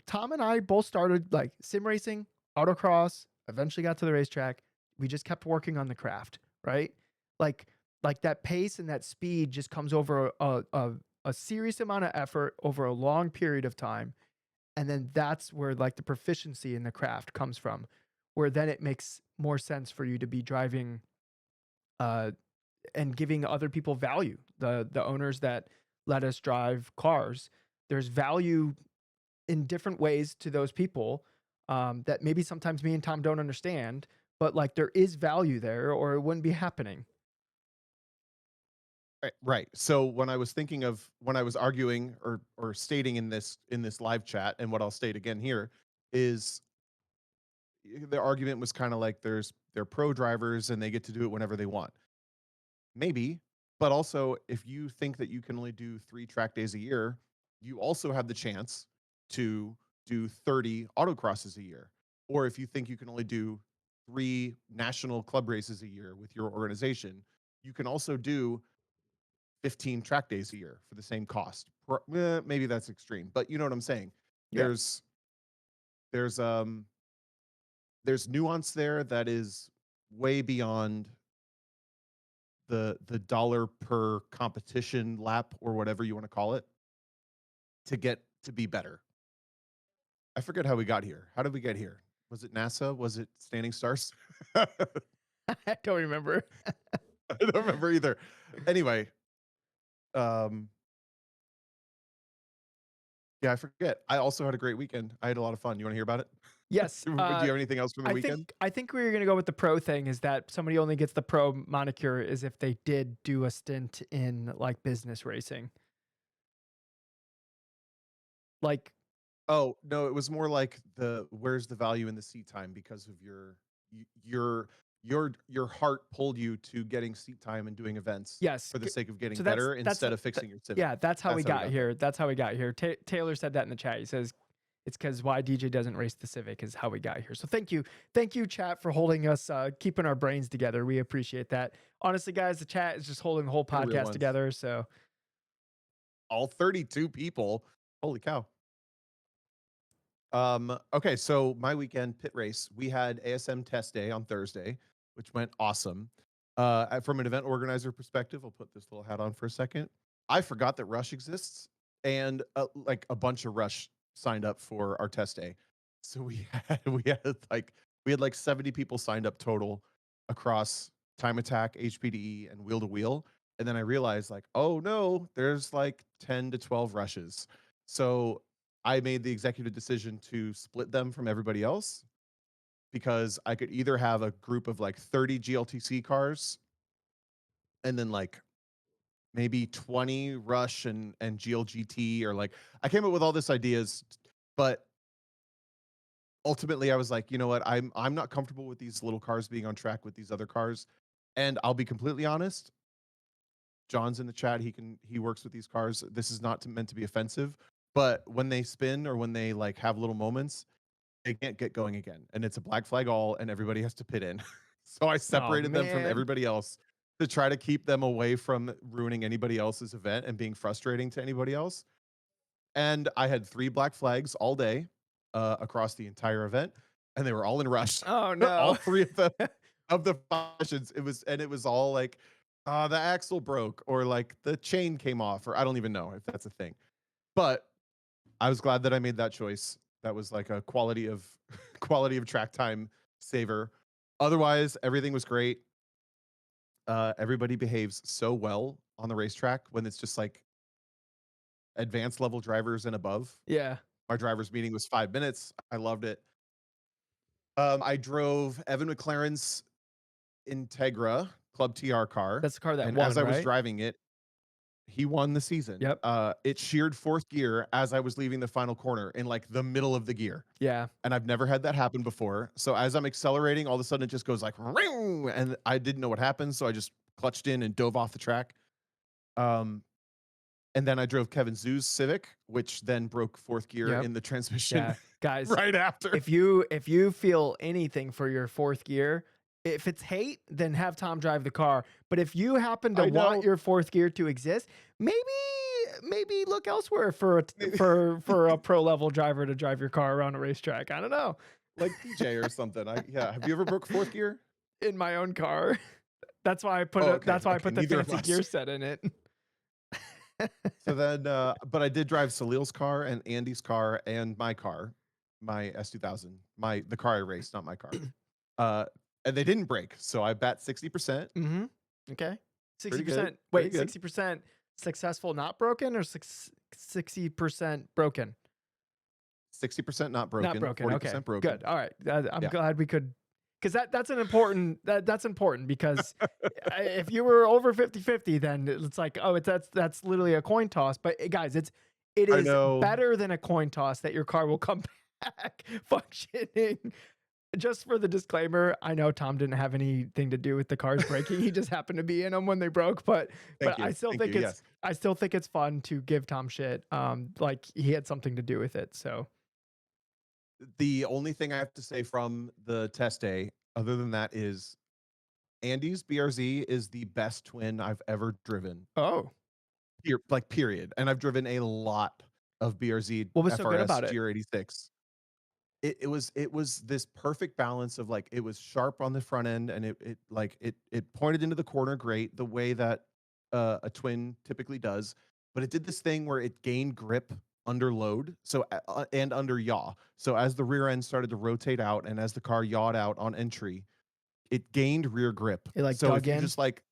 Tom and I both started like sim racing, autocross, eventually got to the racetrack. We just kept working on the craft, right? Like, like that pace and that speed just comes over a serious amount of effort over a long period of time. And then that's where like the proficiency in the craft comes from, where then it makes more sense for you to be driving uh, and giving other people value. The owners that let us drive cars, there's value in different ways to those people, that maybe sometimes me and Tom don't understand, but like there is value there, or it wouldn't be happening. Right. So when I was arguing or stating in this live chat, and what I'll state again here is the argument was kind of like they're pro drivers and they get to do it whenever they want. Maybe, but also if you think that you can only do 3 track days a year, you also have the chance to do 30 autocrosses a year. Or if you think you can only do 3 national club races a year with your organization, you can also do 15 track days a year for the same cost. Maybe that's extreme, but you know what I'm saying. Yeah. There's there's um there's nuance there that is way beyond the dollar per competition lap or whatever you want to call it to get to be better. I forget how we got here. How did we get here? Was it NASA? Was it Standing Stars? I I don't remember. don't remember either. Anyway, um, yeah, I forget. I also had a great weekend. I had a lot of fun. You want to hear about it? Yes. Do you have anything else from the weekend? I think we were gonna go with the pro thing. Is that somebody only gets the pro moniker is if they did do a stint in like business racing. Like, Oh, no, it was more like where's the value in the seat time because of your your heart pulled you to getting seat time and doing events yes. for the sake of getting So better instead of th- fixing your Civic. yeah, that's how we That's how we got got there. here. That's how we got here. Taylor said that in the chat. He says it's because why DJ doesn't race the Civic is how we got here. So thank you, chat, for holding us, keeping our brains together. We appreciate that. Honestly, guys, the chat is just holding the whole You're the real podcast ones. together. So All 32 people. Holy cow. Okay, so my weekend pit race, we had ASM test day on Thursday, which went awesome. From an event organizer perspective, I'll put this little hat on for a second. I forgot that Rush exists, and like a bunch of Rush signed up for our test day. So we had like 70 people signed up total across Time Attack, HPDE, and Wheel to Wheel. And then I realized like, oh no, there's like 10 to 12 rushes. So I made the executive decision to split them from everybody else because I could either have a group of like 30 GLTC cars and then like maybe 20 Rush and GLGT, or like I came up with all this ideas, but ultimately I was like, you know what? I'm not comfortable with these little cars being on track with these other cars. And I'll be completely honest, John's in the chat. He works with these cars. This is not meant to be offensive, but when they spin or when they like have little moments, they can't get going again. And it's a black flag all, and everybody has to pit in. So I Oh separated them from man. everybody else to try to keep them away from ruining anybody else's event and being frustrating to anybody else. And I had 3 black flags all day across the entire event, and they were all in rush. Oh All no. 3 of them of the functions. It was all like, the axle broke or like the chain came off, or I don't even know if that's a thing. But I was glad that I made that choice. That was like a quality of quality of track time saver. Otherwise, everything was great. Everybody behaves so well on the racetrack when it's just like advanced level drivers and above. Yeah. My driver's meeting was 5 minutes. I loved it. I drove Evan McLaren's Integra Club TR car, That's the car that and as won, I was right? driving it, he won the season. Yep. It sheared 4th gear as I was leaving the final corner in like the middle of the gear. Yeah. And I've never had that happen before. So as I'm accelerating, all of a sudden it just goes like, "Ring," and I didn't know what happened. So I just clutched in and dove off the track. Um, and then I drove Kevin Zoo's Civic, which then broke 4th gear Yep. in the transmission Yeah. Guys, right after. if you feel anything for your 4th gear, if it's hate, then have Tom drive the car. But if you happen to I want know. your 4th gear to exist, maybe look elsewhere for for a pro level driver to drive your car around a racetrack. I don't know. Like TJ or something. Yeah. Have you ever broke 4th gear? In my own car. That's why I put Oh, a okay. that's why I Okay. put the Neither of fancy us. gear set in it. So then, but I did drive Salil's car and Andy's car and my car, my S2000, the car I raced, not my car. Uh, and they didn't break, so I bet 60%. Mm-hmm. Okay. Pretty good, 60%. pretty Wait, good. 60% successful, not broken, or 60% broken? 60% not Not broken, broken. Okay. 40% broken. Good. All right. I'm Yeah. glad we could, because that's an important that's important because if you were over 50-50, then it's like, oh, that's literally a coin toss. But guys, it I is know. better than a coin toss that your car will come back functioning. Just for the disclaimer, I know Tom didn't have anything to do with the cars breaking. He just happened to be in them when they broke. But Thank I you. still Thank you. think Yes. it's fun to give Tom shit. Like he had something to do with it. So The only thing I have to say from the test day, other than that, is Andy's BRZ is the best twin I've ever driven. oh, Like period. And I've driven a lot of BRZ what was so good FRS about it? GR86. It was this perfect balance of like it was sharp on the front end, and it pointed into the corner great the way that a twin typically does, but it did this thing where it gained grip under load, and under yaw. So as the rear end started to rotate out and as the car yawed out on entry, it gained rear grip. It like So dug if you in. just like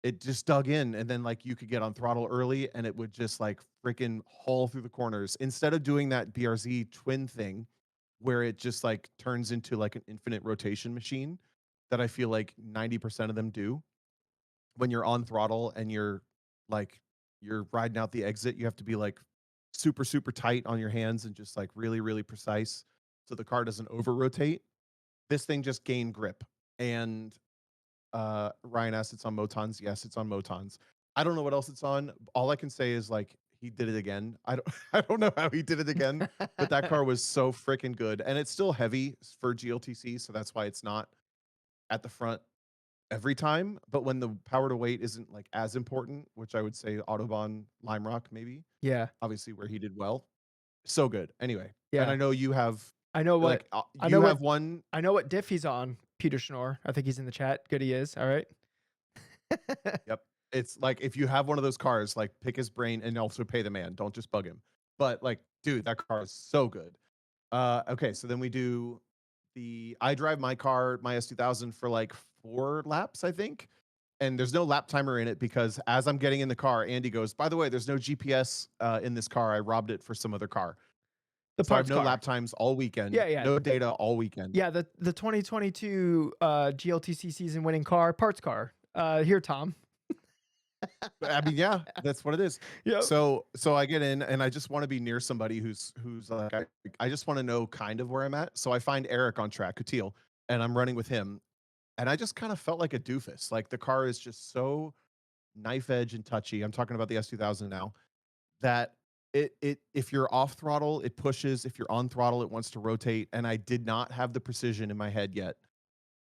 it just dug in, and then like you could get on throttle early and it would just like freaking haul through the corners instead of doing that BRZ twin thing where it just like turns into like an infinite rotation machine that I feel like 90% of them do. When you're on throttle and like you're riding out the exit, you have to be like super super tight on your hands and just like really really precise so the car doesn't over rotate. This thing just gained grip. And Ryan asked, it's on Motons. Yes, it's on Motons. I don't know what else it's on. All I can say is like he did it again. I don't I don't know how he did it again, but that car was so freaking good. And it's still heavy for GLTC, so that's why it's not at the front every time. But when the power to weight isn't like as important, which I would say Autobahn Lime Rock maybe, Yeah. obviously where he did well. So good. Anyway, and Yeah. I know you have I know what like I you know have what one. I know what diff he's on. Peter Schnorr. I think he's in the chat. Good he is. All right. Yep. It's like if you have one of those cars, like pick his brain and also pay the man. Don't just bug him. But like, dude, that car is so good. Okay, so then we do I drive my car, my S2000 for like 4 laps, I think. And there's no lap timer in it because as I'm getting in the car, Andy goes, "By the way, there's no GPS in this car. I robbed it for some other car." The So I have parts no car. lap times all weekend, Yeah, yeah. no data all weekend. Yeah, the 2022 GLTC season winning car, parts car. Here, Tom. I mean, yeah, that's what it is. Yep. So I get in and I just want to be near somebody who's like I just want to know kind of where I'm at. So I find Eric on track, Kutil, and I'm running with him. And I just kind of felt like a doofus. Like the car is just so knife edge and touchy. I'm talking about the S2000 now, that it if you're off throttle, it pushes. If you're on throttle, it wants to rotate. And I did not have the precision in my head yet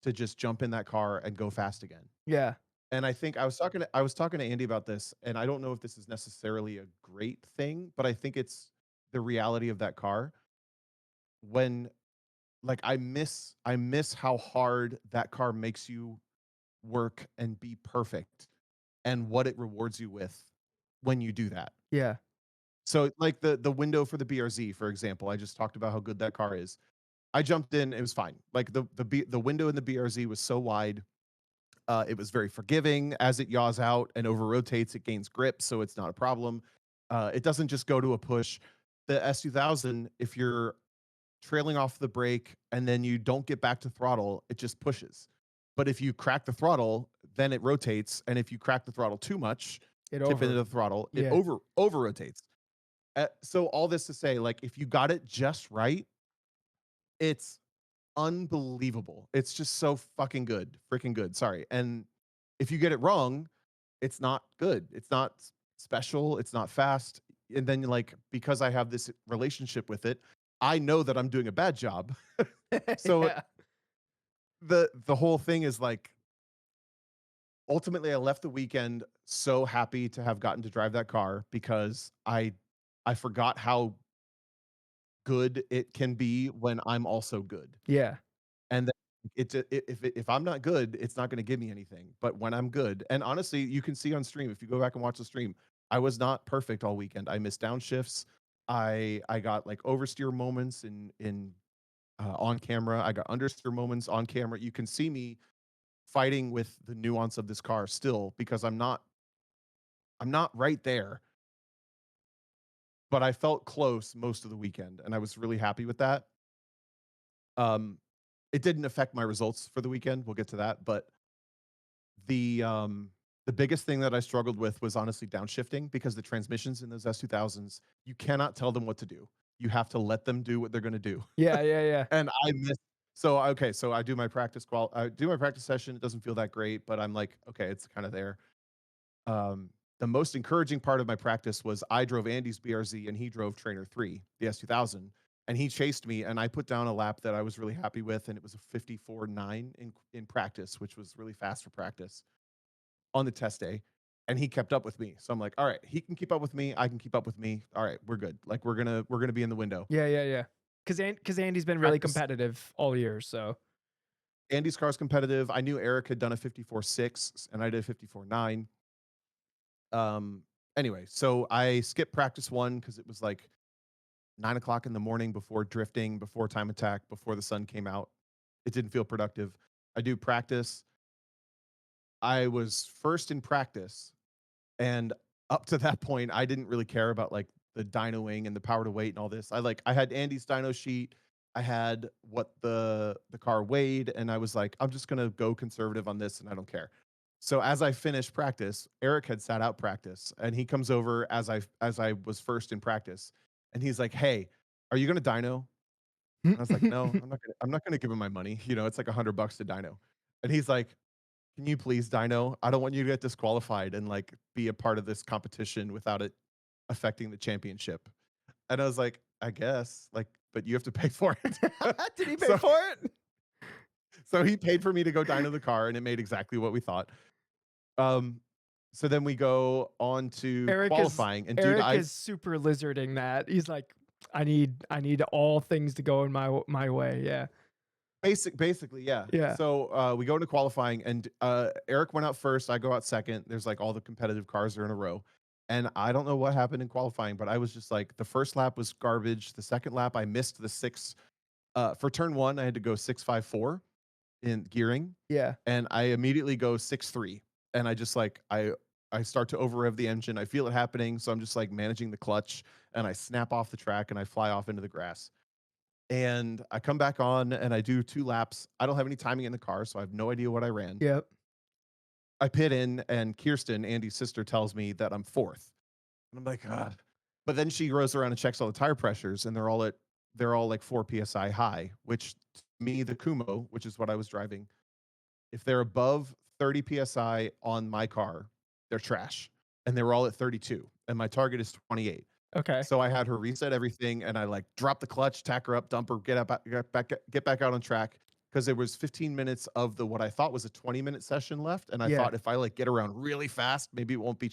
to just jump in that car and go fast again. Yeah. And I think I was talking to Andy about this, and I don't know if this is necessarily a great thing, but I think it's the reality of that car. When like I miss how hard that car makes you work and be perfect and what it rewards you with when you do that. Yeah. So like the window for the BRZ, for example, I just talked about how good that car is. I jumped in, it was fine. Like the window in the BRZ was so wide. It was very forgiving. As it yaws out and over rotates, it gains grip, so it's not a problem. It doesn't just go to a push. The S2000, if you're trailing off the brake and then you don't get back to throttle, it just pushes. But if you crack the throttle, then it rotates, and if you crack the throttle too much, It tip into over. the throttle, it Yeah. over rotates. So all this to say, like if you got it just right, it's unbelievable. It's just so fucking good, freaking good. Sorry. And if you get it wrong, it's not good. It's not special. It's not fast. And then like because I have this relationship with it, I know that I'm doing a bad job. So Yeah. the whole thing is like ultimately I left the weekend so happy to have gotten to drive that car because I forgot how good it can be when I'm also good. Yeah. And then if I'm not good, it's not gonna give me anything. But when I'm good, and honestly, you can see on stream, if you go back and watch the stream, I was not perfect all weekend. I missed downshifts. I got like oversteer moments in on camera. I got understeer moments on camera. You can see me fighting with the nuance of this car still because I'm not right there, but I felt close most of the weekend, and I was really happy with that. Um, it didn't affect my results for the weekend. We'll get to that, but The, um, the biggest thing that I struggled with was honestly downshifting because the transmissions in those S2000s, you cannot tell them what to do. You have to let them do what they're gonna do. Yeah. Yeah. Yeah. And I miss so, okay, so I do my practice session, it doesn't feel that great, but I'm like, "Okay, it's kinda there." Um, the most encouraging part of my practice was I drove Andy's BRZ and he drove Trainer 3, the S2000, and he chased me, and I put down a lap that I was really happy with, and it was a 54.9 in practice, which was really fast for practice on the test day, and he kept up with me. So I'm like, all right, he can keep up with me. I can keep up with me. All right, we're good. Like we're gonna be in the window. Yeah. Yeah. Yeah. Because Andy's been really Practice. competitive all year. So Andy's car's competitive. I knew Eric had done a 54.6 and I did a 54.9. Um. Anyway, so I skipped practice one because it was like 9 o'clock in the morning before drifting, before time attack, before the sun came out. It didn't feel productive. I do practice. I was first in practice. And up to that point, I didn't really care about like the dynoing and the power to weight and all this. I had Andy's dyno sheet. I had what the car weighed, and I was like, I'm just gonna go conservative on this, and I don't care. So as I finished practice, Eric had sat out practice, and he comes over as I was first in practice, and he's like, "Hey, are you gonna dyno?" And I was like, "No, I'm not gonna give him my money. You know, it's like $100 to dyno." And he's like, can you please, Dino? I don't want you to get disqualified and like be a part of this competition without it affecting the championship. And I was like, I guess, like, but you have to pay for it. did he pay so for it? so he paid for me to go dyno the car, and it made exactly what we thought. Um, so then we go on to Eric is qualifying, and dude, Eric I is super lizarding that. He's like, I need all things to go in my way. Yeah. basically, yeah. Yeah. So we go into qualifying, and Eric went out first. I go out second. There's like all the competitive cars are in a row. And I don't know what happened in qualifying, but I was just like, the first lap was garbage. The second lap, I missed the six. For turn one, I had to go 6.54 in gearing, Yeah. and I immediately go 6.3. And I just like, I start to over rev the engine. I feel it happening. So I'm just like managing the clutch, and I snap off the track and I fly off into the grass. And I come back on and I do 2 laps. I don't have any timing in the car, so I have no idea what I ran. Yep. I pit in, and Kirsten, Andy's sister, tells me that I'm fourth. And I'm like, ah. But then she goes around and checks all the tire pressures, and they're all like 4 psi high, which to me, the Kumo, which is what I was driving, if they're above 30 psi on my car, they're trash. And they were all at 32, and my target is 28. Okay. So I had her reset everything, and I like drop the clutch, tack her up, dump her, get back out on track because there was 15 minutes of the what I thought was a 20-minute session left, and I Yeah. thought if I like get around really fast, maybe it won't be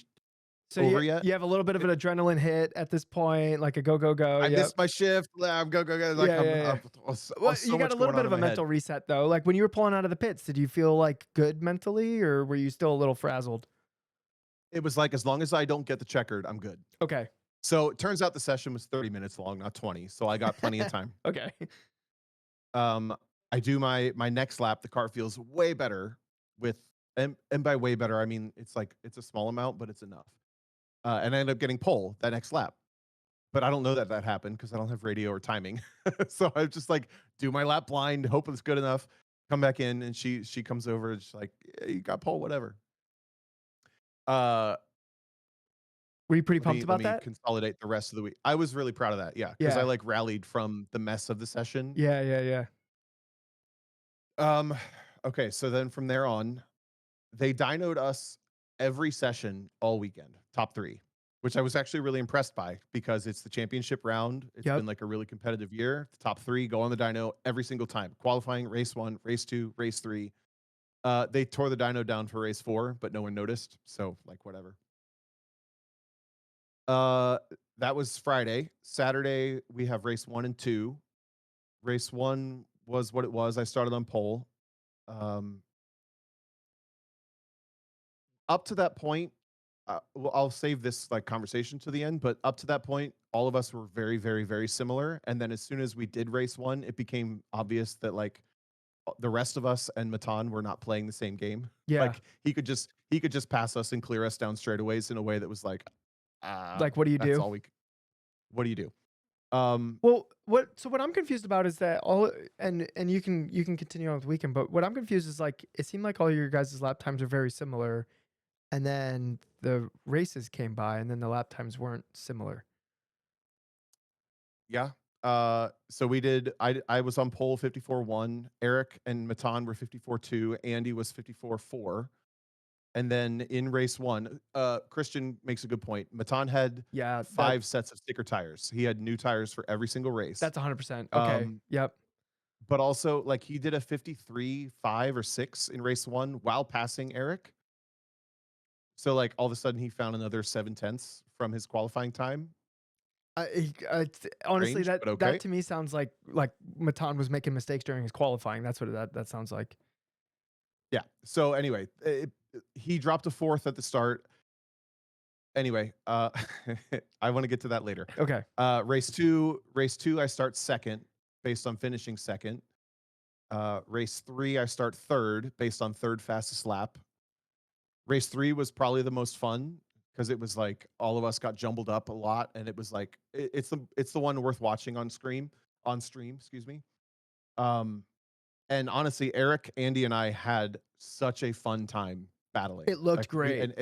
So over you yet. you have a little bit of an adrenaline hit at this point, like a go, go, go. I Yep. missed my shift. I'm go. Like Yeah, yeah, yeah. Well, so you got a much little going bit on of in a my head. mental reset though. Like when you were pulling out of the pits, did you feel like good mentally, or were you still a little frazzled? It was like as long as I don't get the checkered, I'm good. Okay. So it turns out the session was 30 minutes long, not 20. So I got plenty of time. Okay. Um, I do my next lap. The car feels way better with, and by way better, I mean it's like it's a small amount, but it's enough. And I end up getting pole that next lap. But I don't know that that happened because I don't have radio or timing. So I just like do my lap blind, hope it's good enough. Come back in, and she comes over and she's like, yeah, "You got pole, whatever." Uh, Were you pretty pumped let about me that? consolidate the rest of the week. I was really proud of that, yeah, because I Yeah. like rallied from the mess of the session. Yeah, yeah, yeah. Um, okay, so then from there on, they dynoed us every session all weekend, top 3, which I was actually really impressed by because it's the championship round. It's Yep. been like a really competitive year. The top 3 go on the dyno every single time. Qualifying, race 1, race 2, race 3. They tore the dyno down for race 4, but no one noticed. So like whatever. Uh, that was Friday. Saturday we have race 1 and 2. Race 1 was what it was. I started on pole. Um, Up to that point, well, I'll save this like conversation to the end, but up to that point, all of us were very, very, very similar. And then as soon as we did race 1, it became obvious that like the rest of us and Matan were not playing the same game. Yeah. Like he could just pass us and clear us down straightaways in a way that was like, Like what do you that's do? all we. What do you do? Um, Well, what I'm confused about is that and you can continue on with the weekend, but what I'm confused is like it seemed like all your guys' lap times are very similar, and then the races came by, and then the lap times weren't similar. yeah. So we did. I was on pole 54-1. Eric and Matan were 54-2. Andy was 54-4. And then in race 1, Christian makes a good point. Matan had Yeah, 5 sets of sticker tires. He had new tires for every single race. that's 100%. Okay. Um, Yep. but also, like, he did a 53, 5, or 6 in race 1 while passing Eric. So, like, all of a sudden, he found another 7/10 from his qualifying time. Honestly, Strange, but that okay. to me sounds like Matan was making mistakes during his qualifying. That's what that sounds like. Yeah. So, anyway, he dropped a 4th at the start. Anyway, I want to get to that later. Okay. Race two, I start second based on finishing second. Race 3, I start third based on third fastest lap. Race 3 was probably the most fun because it was like all of us got jumbled up a lot, and it was like it's the one worth watching on stream, excuse me. Um, and honestly, Eric, Andy, and I had such a fun time battling. It looked Like we great. and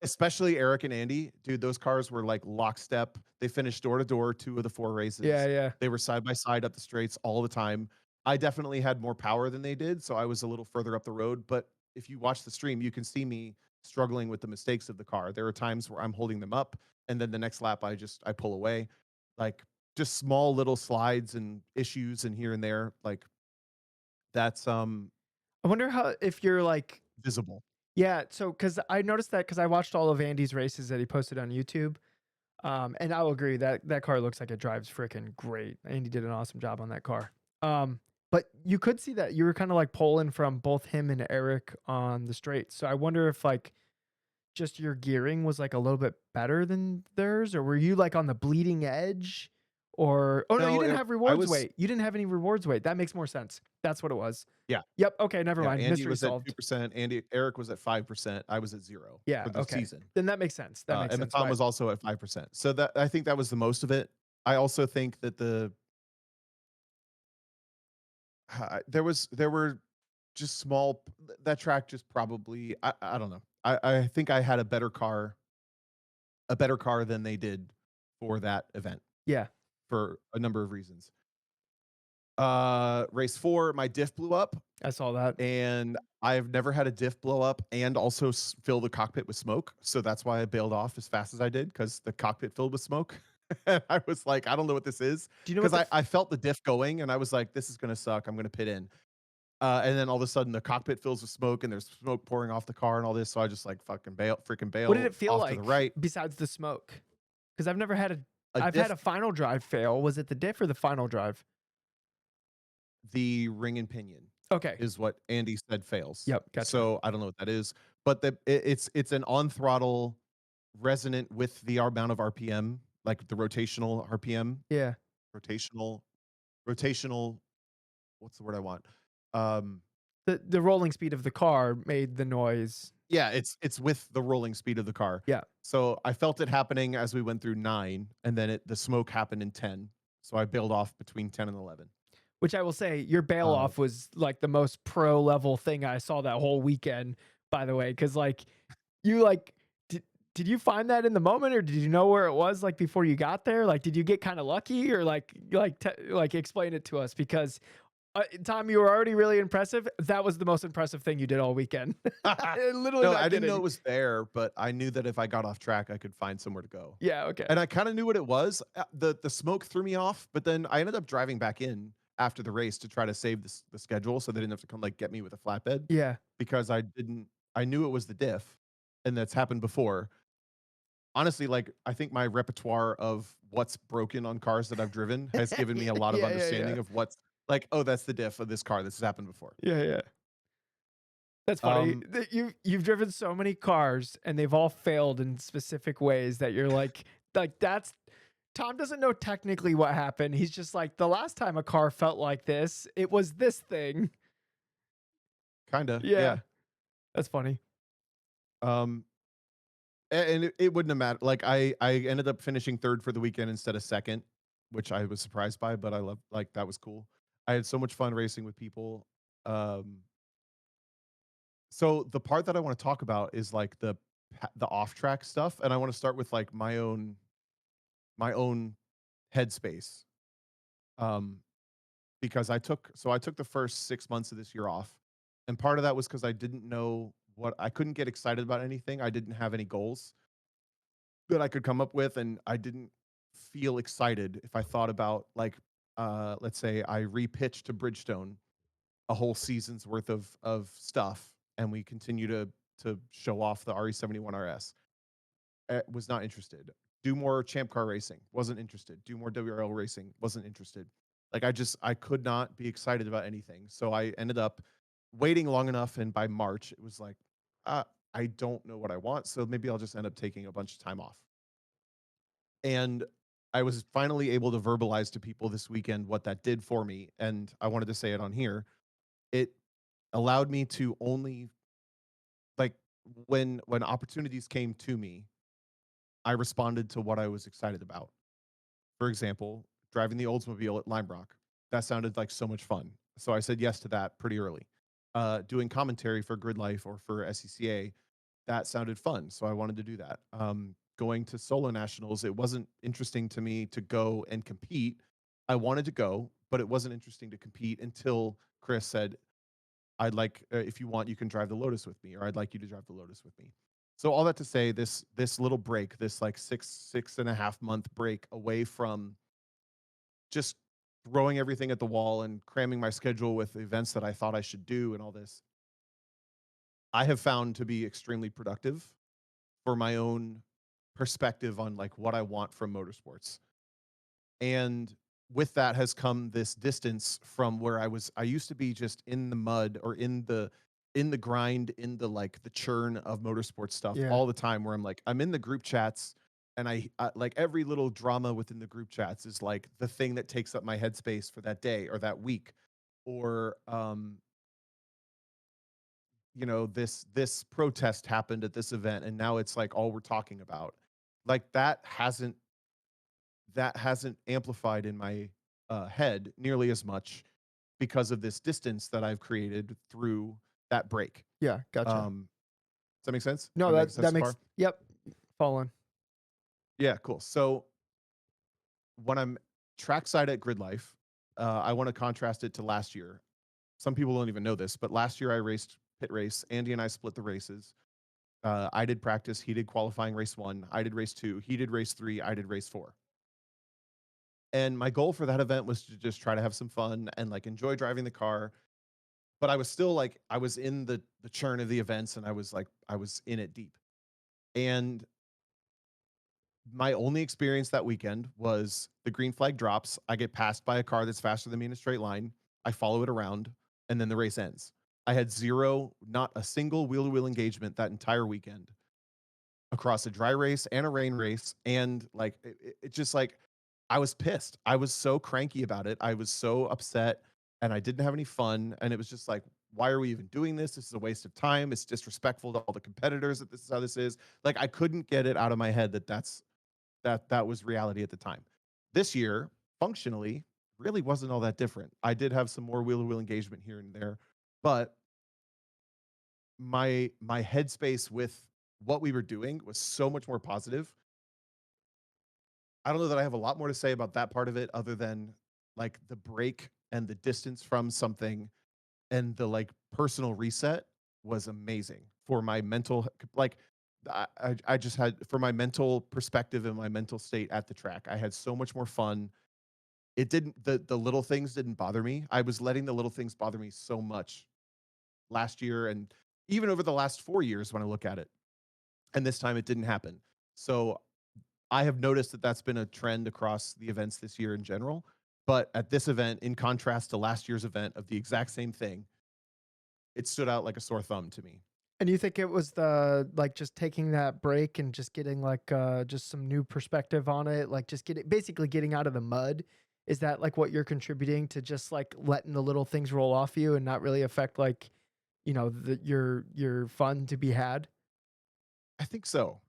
especially Eric and Andy, dude, those cars were like lockstep. They finished door to door 2 of the 4 Yeah, races. yeah. They were side by side up the straights all the time. I definitely had more power than they did, so I was a little further up the road, but if you watch the stream, you can see me struggling with the mistakes of the car. There are times where I'm holding them up, and then the next lap I pull away. Like just small little slides and issues and here and there. Like that's I wonder how if you're like visible. yeah, so because I noticed that because I watched all of Andy's races that he posted on YouTube. And I will agree that that car looks like it drives freaking great. Andy did an awesome job on that car. But you could see that you were kind of like pulling from both him and Eric on the straight. So I wonder if like just your gearing was like a little bit better than theirs, or were you like on the bleeding edge? Or oh no, you No, didn't have I rewards was weight. You didn't have any rewards weight. That makes more sense. That's what it was. yeah. Yep. Okay. Never Yeah, mind. Andy Mystery was at solved. 2%, Eric was at 5%, I was at 0 Yeah. for the Okay. season. Then that makes sense. That makes And sense. Tom Right. was also at 5%. So that I think that was the most of it. I also think that there were just small that track just probably I don't know. I think I had a better car than they did for that event Yeah. for a number of reasons. Race 4, my diff blew up, I saw that. and I've never had a diff blow up and also fill the cockpit with smoke. So that's why I bailed off as fast as I did because the cockpit filled with smoke. And I was like, I don't know what this is. Do you know what Because the I felt the diff going and I was like, this is gonna suck. I'm gonna pit in. And then all of a sudden the cockpit fills with smoke and there's smoke pouring off the car and all this. So I just like fucking freaking what did bail it feel off to the like right. besides the smoke? Because A I've had diff, a final drive fail. Was it the diff or the final drive? the ring and pinion Okay. is what Andy said fails. Yep. Gotcha. So I don't know what that is, but it's an on throttle resonant with the amount of RPM, like the rotational RPM, Yeah. rotational, rotational. What's the word I want? Um, The rolling speed of the car made the noise. yeah, it's with the rolling speed of the car. Yeah. So I felt it happening as we went through 9, and then the smoke happened in 10. So I bailed off between 10 and 11. Which I will say, your bail Uh, off was like the most pro level thing I saw that whole weekend, by the way. Because like you like did you find that in the moment or did you know where it was like before you got there? Like did you get kind of lucky or like explain it to us because Tom, you were already really impressive. That was the most impressive thing you did all weekend. Literally no, not I didn't know it kidding. was there, but I knew that if I got off track, I could find somewhere to go. Yeah, okay. And I kind of knew what it was. The smoke threw me off, but then I ended up driving back in after the race to try to save the schedule so they didn't have to come like get me with a flatbed Yeah. because I knew it was the diff, and that's happened before. Honestly, like I think my repertoire of what's broken on cars that I've driven has given me a lot of Yeah. understanding of what's like, oh, that's the diff of this car. This has happened before. Yeah. That's funny. Um, That you've driven so many cars and they've all failed in specific ways that you're like that's Tom doesn't know technically what happened. He's just like the last time a car felt like this, it was this thing. Kinda, Yeah, yeah. that's funny. Um, and it wouldn't have mattered. Like I ended up finishing third for the weekend instead of second, which I was surprised by, but I love like that was cool. I had so much fun racing with people. Um, so the part that I want to talk about is like the off track stuff, and I want to start with like my own headspace. Um, because I took the first 6 months of this year off, and part of that was because I didn't know what I couldn't get excited about anything. I didn't have any goals that I could come up with, and I didn't feel excited if I thought about like, let's say I repitched to Bridgestone a whole season's worth of stuff, and we continue to show off the RE71 RS. Was not interested. Do more champ car racing. Wasn't interested. Do more WRL racing. Wasn't interested. Like I could not be excited about anything. So I ended up waiting long enough, and by March it was like, uh, I don't know what I want. So maybe I'll just end up taking a bunch of time off. And I was finally able to verbalize to people this weekend what that did for me, and I wanted to say it on here. It allowed me to only like when opportunities came to me, I responded to what I was excited about. For example, driving the Oldsmobile at Lime Rock. That sounded like so much fun. So I said yes to that pretty early. Doing commentary for Grid Life or for SCCA, that sounded fun. So I wanted to do that. Going to solo nationals, it wasn't interesting to me to go and compete. I wanted to go, but it wasn't interesting to compete until Chris said, I'd like, if you want, you can drive the Lotus with me, or I'd like you to drive the Lotus with me. So all that to say, this little break, this like 6.5 month break away from just throwing everything at the wall and cramming my schedule with events that I thought I should do and all this, I have found to be extremely productive for my own perspective on like what I want from motorsports. And with that has come this distance from where I used to be just in the mud or in the grind, in the like the churn of motorsports stuff Yeah. all the time where I'm like I'm in the group chats and I like every little drama within the group chats is like the thing that takes up my headspace for that day or that week or this protest happened at this event and now it's like all we're talking about. Like that hasn't amplified in my head nearly as much because of this distance that I've created through that break. Yeah, gotcha. Does that make sense? No, Am I making sense that so makes far? yep, following. Yeah, cool. So when I'm trackside at Grid Life, I want to contrast it to last year. Some people don't even know this, but last year I raced pit race. Andy and I split the races. I did practice. He did qualifying race 1. I did race 2. He did race 3. I did race 4. And my goal for that event was to just try to have some fun and like enjoy driving the car. But I was still like, I was in the churn of the events and I was in it deep. And my only experience that weekend was the green flag drops. I get passed by a car that's faster than me in a straight line. I follow it around, and then the race ends. I had zero, not a single wheel to wheel engagement that entire weekend across a dry race and a rain race. And like, it just like, I was pissed. I was so cranky about it. I was so upset and I didn't have any fun. And it was just like, why are we even doing this? This is a waste of time. It's disrespectful to all the competitors that this is how this is. Like, I couldn't get it out of my head that that was reality at the time. This year, functionally, really wasn't all that different. I did have some more wheel to wheel engagement here and there, but my headspace with what we were doing was so much more positive. I don't know that I have a lot more to say about that part of it other than like the break and the distance from something and the like personal reset was amazing for my mental like I just had for my mental perspective and my mental state at the track. I had so much more fun. It didn't the little things didn't bother me. I was letting the little things bother me so much last year and even over the last 4 years when I look at it. And this time it didn't happen. So I have noticed that that's been a trend across the events this year in general. But at this event, in contrast to last year's event of the exact same thing, it stood out like a sore thumb to me. And you think it was the like just taking that break and just getting like just some new perspective on it, like just getting basically getting out of the mud? Is that like what you're contributing to just like letting the little things roll off you and not really affect like, your fun to be had? I think so.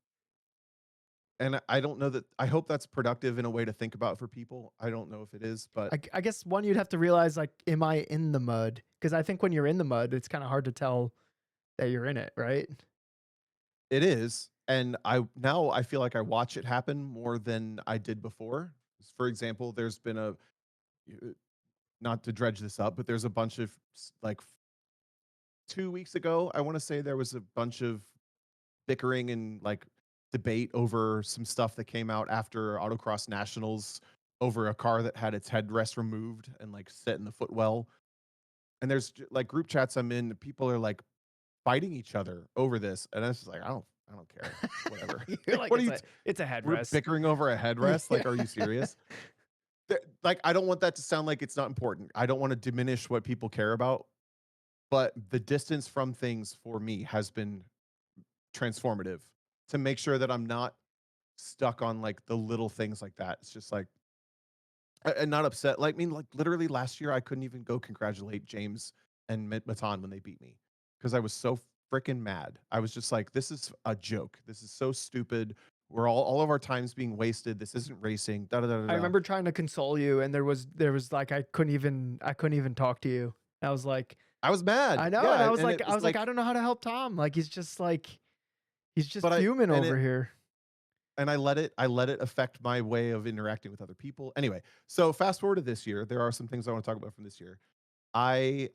And I don't know that I hope that's productive in a way to think about for people. I don't know if it is, but I guess one you'd have to realize like, am I in the mud? Because I think when you're in the mud, it's kind of hard to tell that you're in it, right? it is. And I feel like I watch it happen more than I did before. For example, there's been a uh, not to dredge this up, but there's a bunch of like 2 weeks ago, I want to say there was a bunch of bickering and like debate over some stuff that came out after autocross nationals over a car that had its headrest removed and like set in the footwell. And there's like group chats I'm in, people are like fighting each other over this, and it's just like I don't care, whatever. You're Like, like, what are you? it's a We're headrest. bickering over a headrest. Yeah. Like, are you serious? Like, I don't want that to sound like it's not important. I don't want to diminish what people care about, but the distance from things for me has been transformative to make sure that I'm not stuck on like the little things like that. It's just like and not upset. Like, I mean, like literally last year, I couldn't even go congratulate James and Matan when they beat me because I was so freaking mad. I was just like, this is a joke. This is so stupid. We're all of our time's being wasted. This isn't racing. Da da da da. I Da. remember trying to console you, and there was like I couldn't even talk to you. I was like, I was mad. I know, and Yeah, I was and like, it was I like, don't know how to help Tom. Like he's just but I fuming and it over here. and I let it affect my way of interacting with other people. Anyway, so fast forward to this year, there are some things I want to talk about from this year. I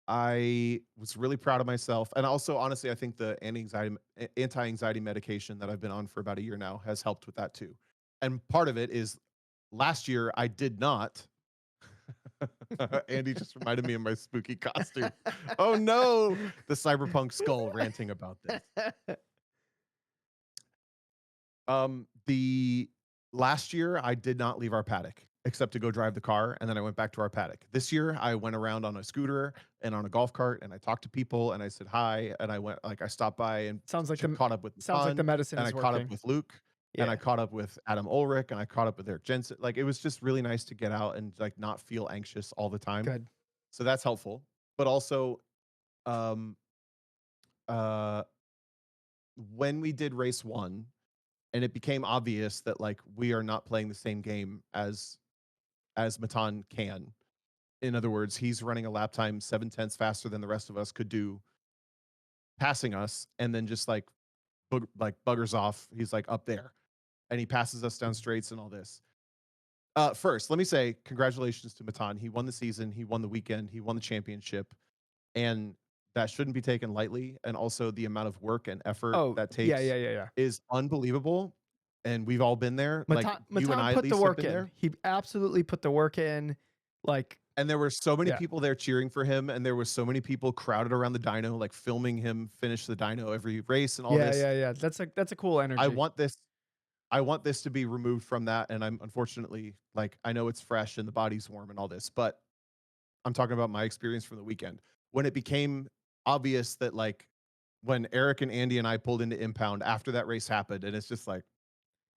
I was really proud of myself, and also, honestly, I think the anti-anxiety medication that I've been on for about a year now has helped with that too. And part of it is last year I did not. Andy just reminded me of my spooky costume. Oh no, the cyberpunk skull ranting about this. The last year I did not leave our paddock except to go drive the car, and then I went back to our paddock. This year I went around on a scooter and on a golf cart, and I talked to people, and I said hi, and I went like I stopped by and sounds like the caught up with sounds like the Matan, medicine and I is caught up working. with Luke, and I Yeah, caught up with Adam Ulrich, and I caught up with Eric Jensen. Like it was just really nice to get out and like not feel anxious all the time. good. So that's helpful. But also, um, uh, when we did race one, and it became obvious that like we are not playing the same game as Matan can. In other words, he's running a lap time 7/10 faster than the rest of us could do, passing us, and then just like like buggers off. He's like up there, and he passes us down straights and all this. First, let me say congratulations to Matan. He won the season, he won the weekend, he won the championship, and that shouldn't be taken lightly. And also, the amount of work and effort Oh that yeah, takes yeah, yeah, yeah. is unbelievable. and we've all been there. Like you and Matan I at put the least have work been in. there. He absolutely put the work in. Like, And there were so many yeah, people there cheering for him, and there was so many people crowded around the dyno, like filming him finish the dyno every race and all yeah, this. yeah, yeah. That's a cool I energy. want this I want this to be removed from that, and I'm unfortunately like I know it's fresh and the body's warm and all this, but I'm talking about my experience from the weekend when it became obvious that like when Eric and Andy and I pulled into impound after that race happened, and it's just like,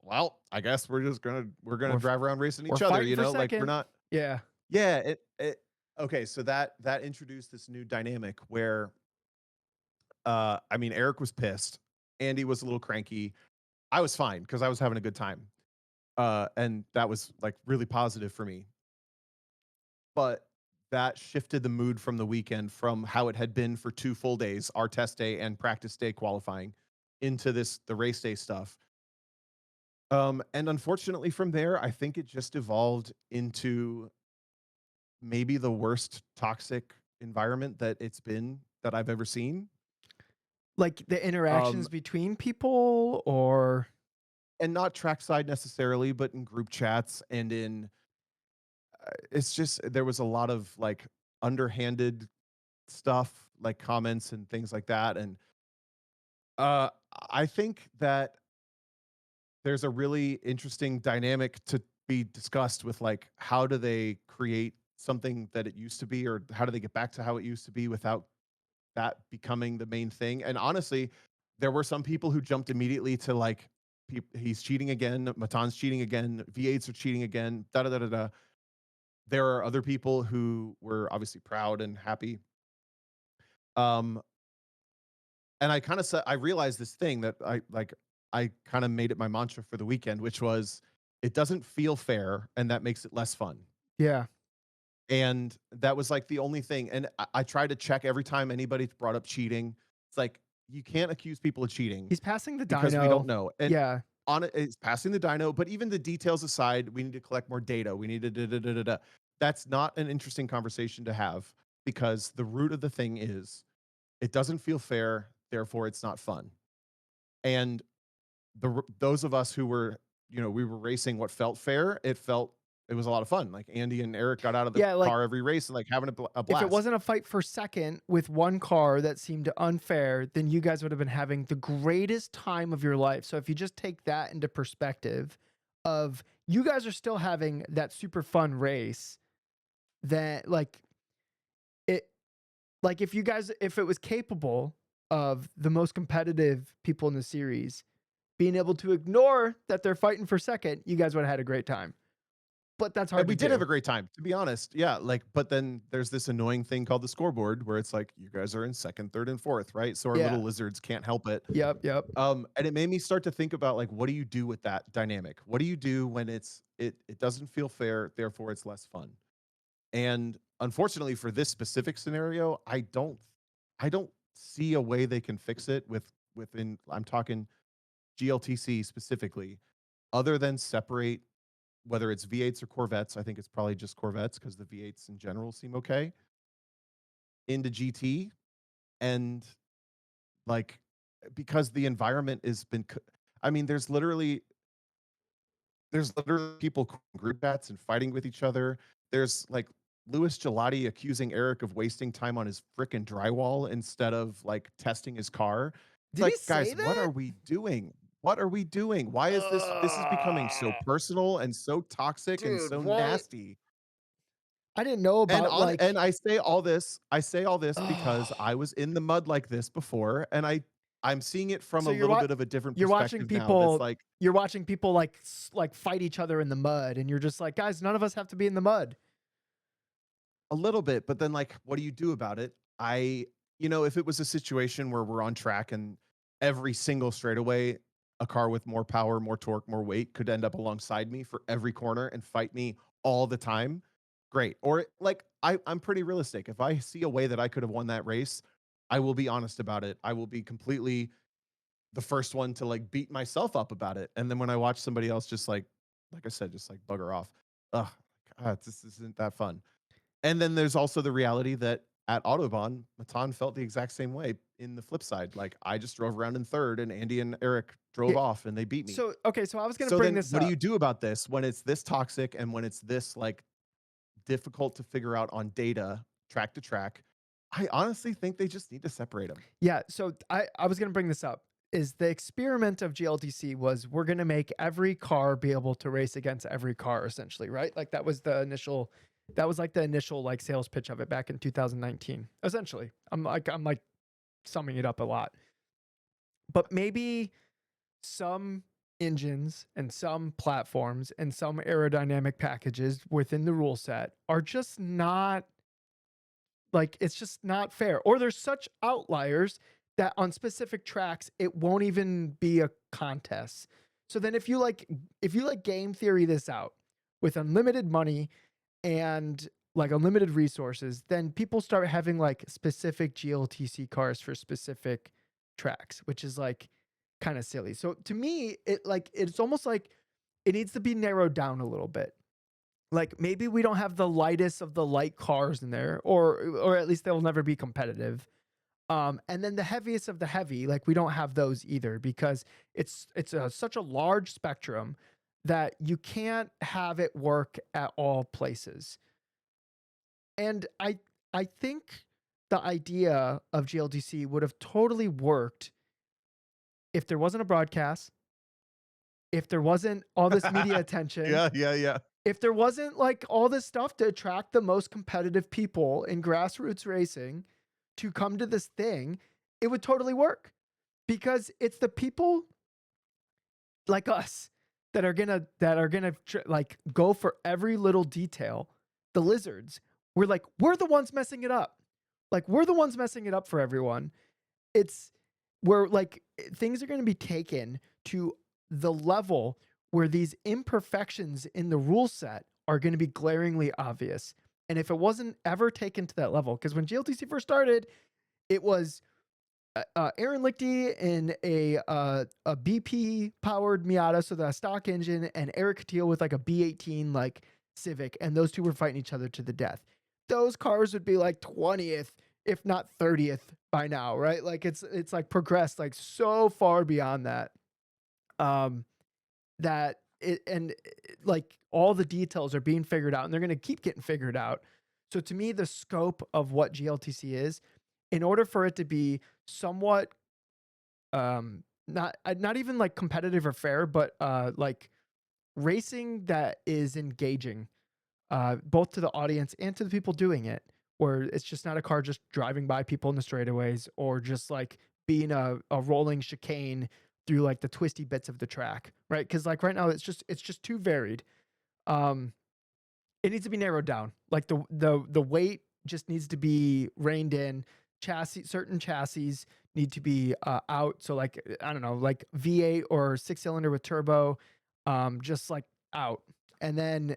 well, I guess we're gonna We're drive around racing we're each other, fighting you for know, like we're second. not. Yeah, Yeah, it okay, so that introduced this new dynamic where I mean Eric was pissed, Andy was a little cranky. I was fine because I was having a good time. And that was like really positive for me. But that shifted the mood from the weekend from how it had been for 2 full days, our test day and practice day qualifying, into the race day stuff. And unfortunately from there, I think it just evolved into maybe the worst toxic environment that it's been that I've ever seen. like the Um, interactions between people, or and not trackside necessarily, but in group chats and in it's just there was a lot of like underhanded stuff, like comments and things like that. And uh, I think that there's a really interesting dynamic to be discussed with like how do they create something that it used to be, or how do they get back to how it used to be without that becoming the main thing. And honestly, there were some people who jumped immediately to like he's cheating again, Matan's cheating again, V8s are cheating again, da da da da da. There are other people who were obviously proud and happy. Um, and I kind of said I realized this thing that I kind of made it my mantra for the weekend, which was it doesn't feel fair, and that makes it less fun. yeah, And that was like the only thing. And I tried to check every time anybody brought up cheating. It's like you can't accuse people of cheating he's passing the because we don't dyno. know. And Yeah, on it, it's passing the dyno, but even the details aside, we need to collect more data. We need to da, da, da, da, da. That's not an interesting conversation to have because the root of the thing is it doesn't feel fair, therefore it's not fun. And those of us who were, you know, we were racing what felt fair, it was a lot of fun. Like Andy and Eric got out of the yeah. Like, car every race and like having a if it blast. wasn't a fight for second with one car that seemed unfair, then you guys would have been having the greatest time of your life. So if you just take that into perspective of you guys are still having that super fun race, that like it like if it was capable of the most competitive people in the series being able to ignore that they're fighting for second, you guys would have had a great time. But that's And hard to we did have do. a great time, to be honest. Yeah, like, but then there's this annoying thing called the scoreboard where it's like you guys are in second, third, and fourth, right? So our Yeah. little lizards can't help it. Yep, yep. And it made me start to think about like, what do you do with that dynamic? What do you do when it doesn't feel fair, therefore it's less fun? And unfortunately for this specific scenario, I don't see a way they can fix it within I'm talking GLTC specifically, other than separate whether it's V8s or Corvettes. I think it's probably just Corvettes because the V8s in general seem okay into GT. And like because the environment has been I mean there's literally people group chats and fighting with each other. There's like Louis Gelati accusing Eric of wasting time on his frickin' drywall instead of like testing his car. It's Did he like, say guys, what that? are we doing? What are we doing? Why is this is becoming so Ugh. personal and so toxic and Dude, so what? nasty? I didn't know And about on and like I say all this because ugh. I was in the mud like this before, and I'm seeing it from So a little bit of a different you're watching perspective now that's people like you're watching people like like fight each other in the mud, and you're just like, "Guys, none of us have to be in the mud." a little bit, but then like what do you do about it? If it was a situation where we're on track and every single straightaway, a car with more power, more torque, more weight could end up alongside me for every corner and fight me all the time, great. Or like I'm pretty realistic. If I see a way that I could have won that race, I will be honest about it. I will be completely the first one to like beat myself up about it. And then when I watch somebody else just like I said, just like bugger off. Ugh, God, this isn't that fun. And then there's also the reality that at Autobahn, Matan felt the exact same way in the flip side. Like I just drove around in third and Andy and Eric drove Yeah. off and they beat me. So okay, so I was gonna So bring then this what do up. you do about this when it's this toxic and when it's this like difficult to figure out on data track to track? I honestly think they just need to separate them. Yeah, so I was gonna bring this up. Is the experiment of GLTC was we're gonna make every car be able to race against every car, essentially, right? Like that was like the initial like sales pitch of it back in 2019. Essentially, I'm like summing it up a lot, but maybe some engines and some platforms and some aerodynamic packages within the rule set are just not like it's just not fair. Or there's such outliers that on specific tracks it won't even be a contest. So then if you like game theory this out with unlimited money and like unlimited resources, then people start having like specific GLTC cars for specific tracks, which is like kind of silly. So to me, it's almost like it needs to be narrowed down a little bit. Like maybe we don't have the lightest of the light cars in there, or at least they'll never be competitive. And then the heaviest of the heavy, like we don't have those either because such a large spectrum that you can't have it work at all places. And I think the idea of GLDC would have totally worked if there wasn't a broadcast, if there wasn't all this media attention, Yeah. if there wasn't like all this stuff to attract the most competitive people in grassroots racing to come to this thing, it would totally work because it's the people like us that are gonna like go for every little detail. The lizards, we're the ones messing it up. Like we're the ones messing it up for everyone. It's where like things are gonna be taken to the level where these imperfections in the rule set are going to be glaringly obvious. And if it wasn't ever taken to that level, because when GLTC first started, it was Aaron Lichty in a BP powered Miata, so the stock engine, and Eric Catillo with like a B18 like Civic, and those two were fighting each other to the death. Those cars would be like 20th, if not 30th by now, right? Like it's like progressed like so far beyond that. Um, that it and like all the details are being figured out and they're going to keep getting figured out. So to me, the scope of what GLTC is, in order for it to be somewhat not even like competitive or fair, but like racing that is engaging both to the audience and to the people doing it, where it's just not a car just driving by people in the straightaways or just like being a rolling chicane through like the twisty bits of the track, right? Because like right now it's just too varied. Um, it needs to be narrowed down. Like the weight just needs to be reined in. Certain chassis need to be out. So like I don't know, like V8 or 6 cylinder with turbo, just like out. And then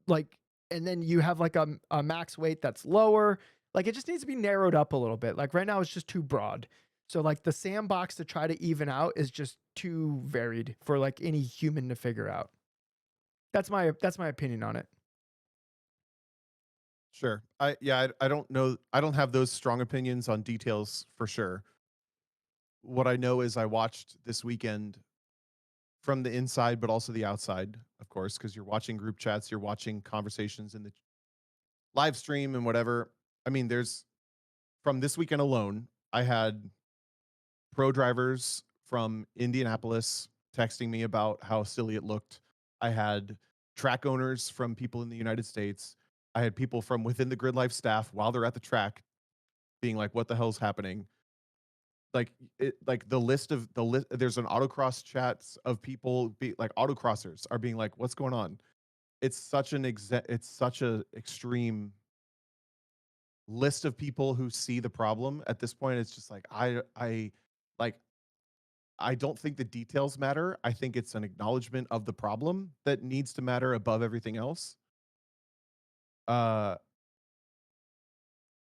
like and then you have like a max weight that's lower. Like it just needs to be narrowed up a little bit. Like right now it's just too broad. So like the sandbox to try to even out is just too varied for like any human to figure out. That's my opinion on it. Sure. I don't know. I don't have those strong opinions on details for sure. What I know is I watched this weekend from the inside, but also the outside, of course, because you're watching group chats, you're watching conversations in the live stream and whatever. I mean, there's from this weekend alone, I had pro drivers from Indianapolis texting me about how silly it looked. I had track owners from people in the United States. I had people from within the Grid Life staff while they're at the track being like, "What the hell's happening?" Like the list of the list. There's an autocross chats of people like autocrossers are being like, "What's going on?" It's such an It's such a extreme list of people who see the problem at this point. It's just like like I don't think the details matter. I think it's an acknowledgement of the problem that needs to matter above everything else. Uh,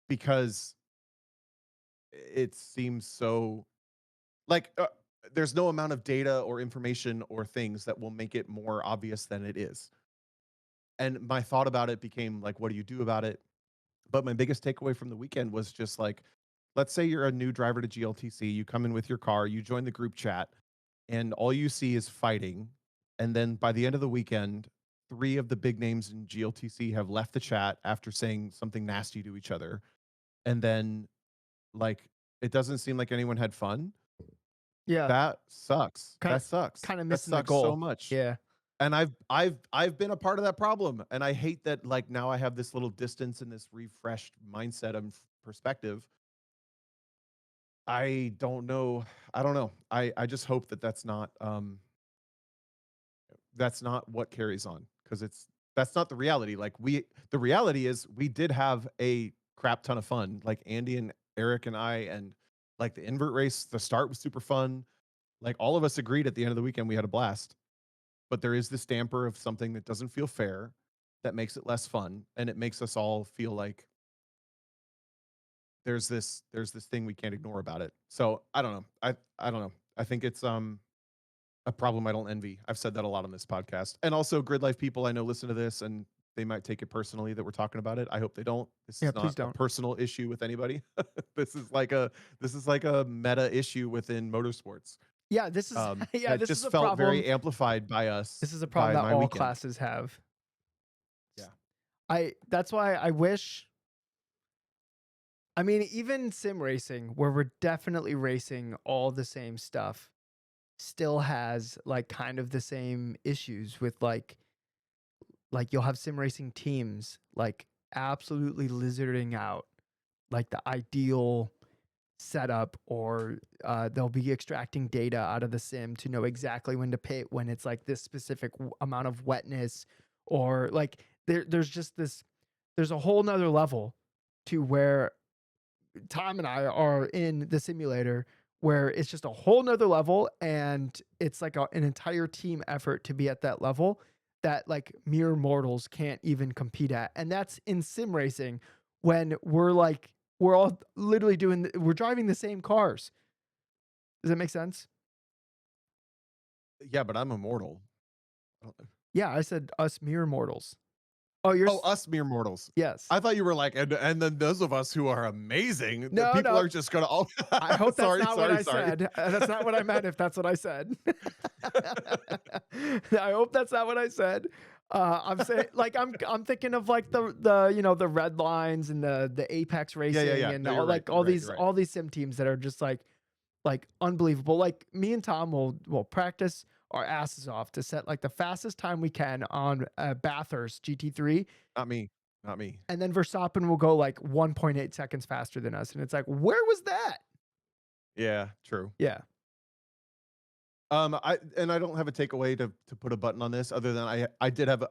because it seems so like there's no amount of data or information or things that will make it more obvious than it is. And my thought about it became like, what do you do about it? But my biggest takeaway from the weekend was just like, let's say you're a new driver to GLTC, you come in with your car, you join the group chat, and all you see is fighting. And then by the end of the weekend, 3 of the big names in GLTC have left the chat after saying something nasty to each other. And then, like, it doesn't seem like anyone had fun. Yeah. That sucks. Kind That sucks. of That missing the sucks so goal. much. Yeah. And I've been a part of that problem, and I hate that. Like, now I have this little distance and this refreshed mindset of perspective. I don't know. I don't know. I just hope that that's not what carries on, because that's not the reality. Like, the reality is we did have a crap ton of fun. Like, Andy and Eric and I, and like the invert race, the start was super fun. Like, all of us agreed at the end of the weekend we had a blast. But there is this damper of something that doesn't feel fair, that makes it less fun, and it makes us all feel like there's this thing we can't ignore about it. So I don't know. I don't know. I think it's a problem I don't envy. I've said that a lot on this podcast. And also, grid life people I know listen to this, and they might take it personally that we're talking about it. I hope they don't. This Yeah, is please not a don't. personal issue with anybody. This is like a meta issue within motorsports. Yeah, this is That this is just a felt problem. very amplified by us, This is a problem by that my all weekend. classes have. Yeah. That's why I wish, I mean, even sim racing, where we're definitely racing all the same stuff, still has like kind of the same issues with like you'll have sim racing teams like absolutely lizarding out like the ideal setup, or they'll be extracting data out of the sim to know exactly when to pit when it's like this specific amount of wetness, or like there's a whole nother level to where Tom and I are in the simulator, where it's just a whole nother level, and it's like an entire team effort to be at that level that like mere mortals can't even compete at. And that's in sim racing, when we're all literally we're driving the same cars. Does that make sense? Yeah, but I'm immortal. I don't know. Yeah, I said us mere mortals. Oh, you're Oh, us mere mortals. yes. I thought you were like, and then those of us who are amazing, the No, people no. are just gonna all. I hope that's Sorry, not what sorry, I sorry. said. That's not what I meant. If that's what I said, I hope that's not what I said. I'm saying, like, I'm thinking of like the red lines and the Apex Yeah, yeah, racing yeah. and No, all you're right. like all You're right. these You're right. all these sim teams that are just like unbelievable. Like me and Tom will practice our asses off to set like the fastest time we can on Bathurst GT3, Not me. Not me. and then Verstappen will go like 1.8 seconds faster than us, and it's like, where was that? Yeah, true. Yeah. I don't have a takeaway to put a button on this, other than I